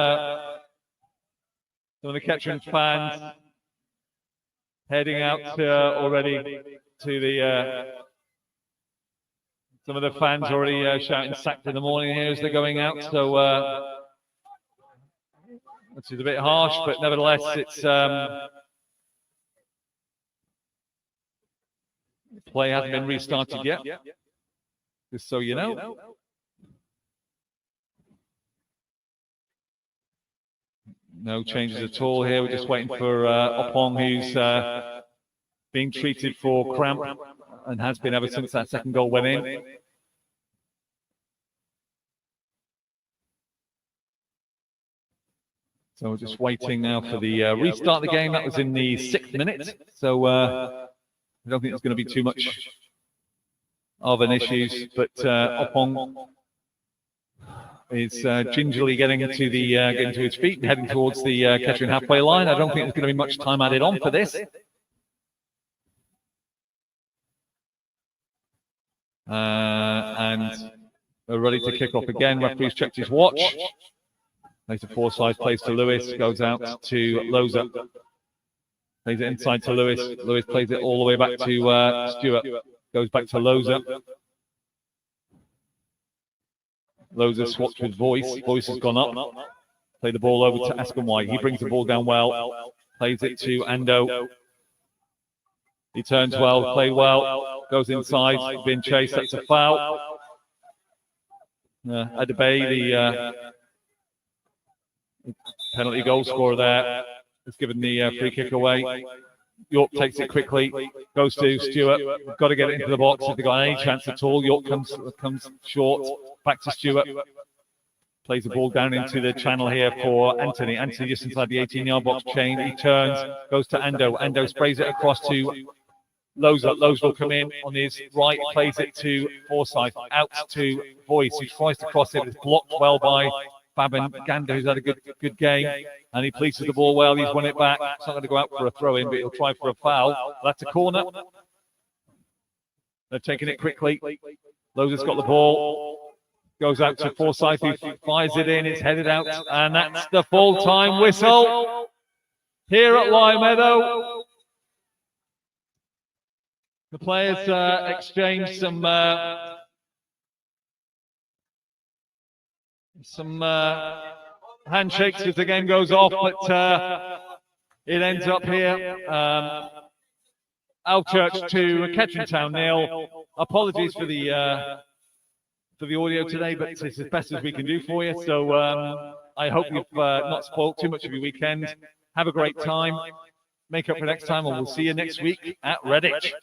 of the Kettering fans heading out already to the. Some of the fans already shouting "sacked in the morning" here as they're going out. So which is a bit harsh, but nevertheless, it's play hasn't been restarted yet. Just so you know. No changes at all here. We're just waiting for Oppong, who's being treated for cramp and has been ever since that second goal went in. So we're just waiting now for the restart of the game. That was in the 6th minute. So I don't think there's going to be too much of an issue. But Oppong is gingerly getting to his feet, heading towards the Kettering halfway line. I don't think there's going to be much time added on for this. And they're ready to kick off again. Referee's checked his watch. Plays to Forsyth, plays to Lewis, goes out to Loza. Plays it inside to Lewis. Lewis plays it all the way back to Stewart. Goes back to Loza. Loza swapped with Voice. Voice has gone up. Play the ball over to Askenwhite. He brings the ball down well. Plays it to Ando. He turns well, played well. Goes inside, being chased. That's a foul. Adebaye, the penalty goal scorer there, has given the free kick away. York takes it quickly, goes to Stewart. We've got to get it into the box if they've got any chance at all. York comes short. Back to Stewart. Plays the ball down into the channel here for Anthony. Anthony just inside the 18-yard box chain. He turns, goes to Ando. Ando sprays it across to Loza. Loza will come in on his right, plays it to Forsyth. Out to Voice, who tries to cross it. It's blocked well by Fabian Gander, who's had a good game. And he pleases the ball well. He's won it back. It's not going to go out for a throw-in, but he'll try for a foul. That's a corner. They're taking it quickly. Loza's got the ball. Goes out to Forsyth, who fires it in. It's headed out. And that's the full-time whistle here at Lime Meadow. The players exchange some handshakes as the game goes off, but it ends up here. Alvechurch to Kettering Town 0. Apologies for the audio today, but it's as best as we can do for you. So I hope you've not spoiled too much of your weekend. Have a great time. Make up for next time, and we'll see you next week at Redditch.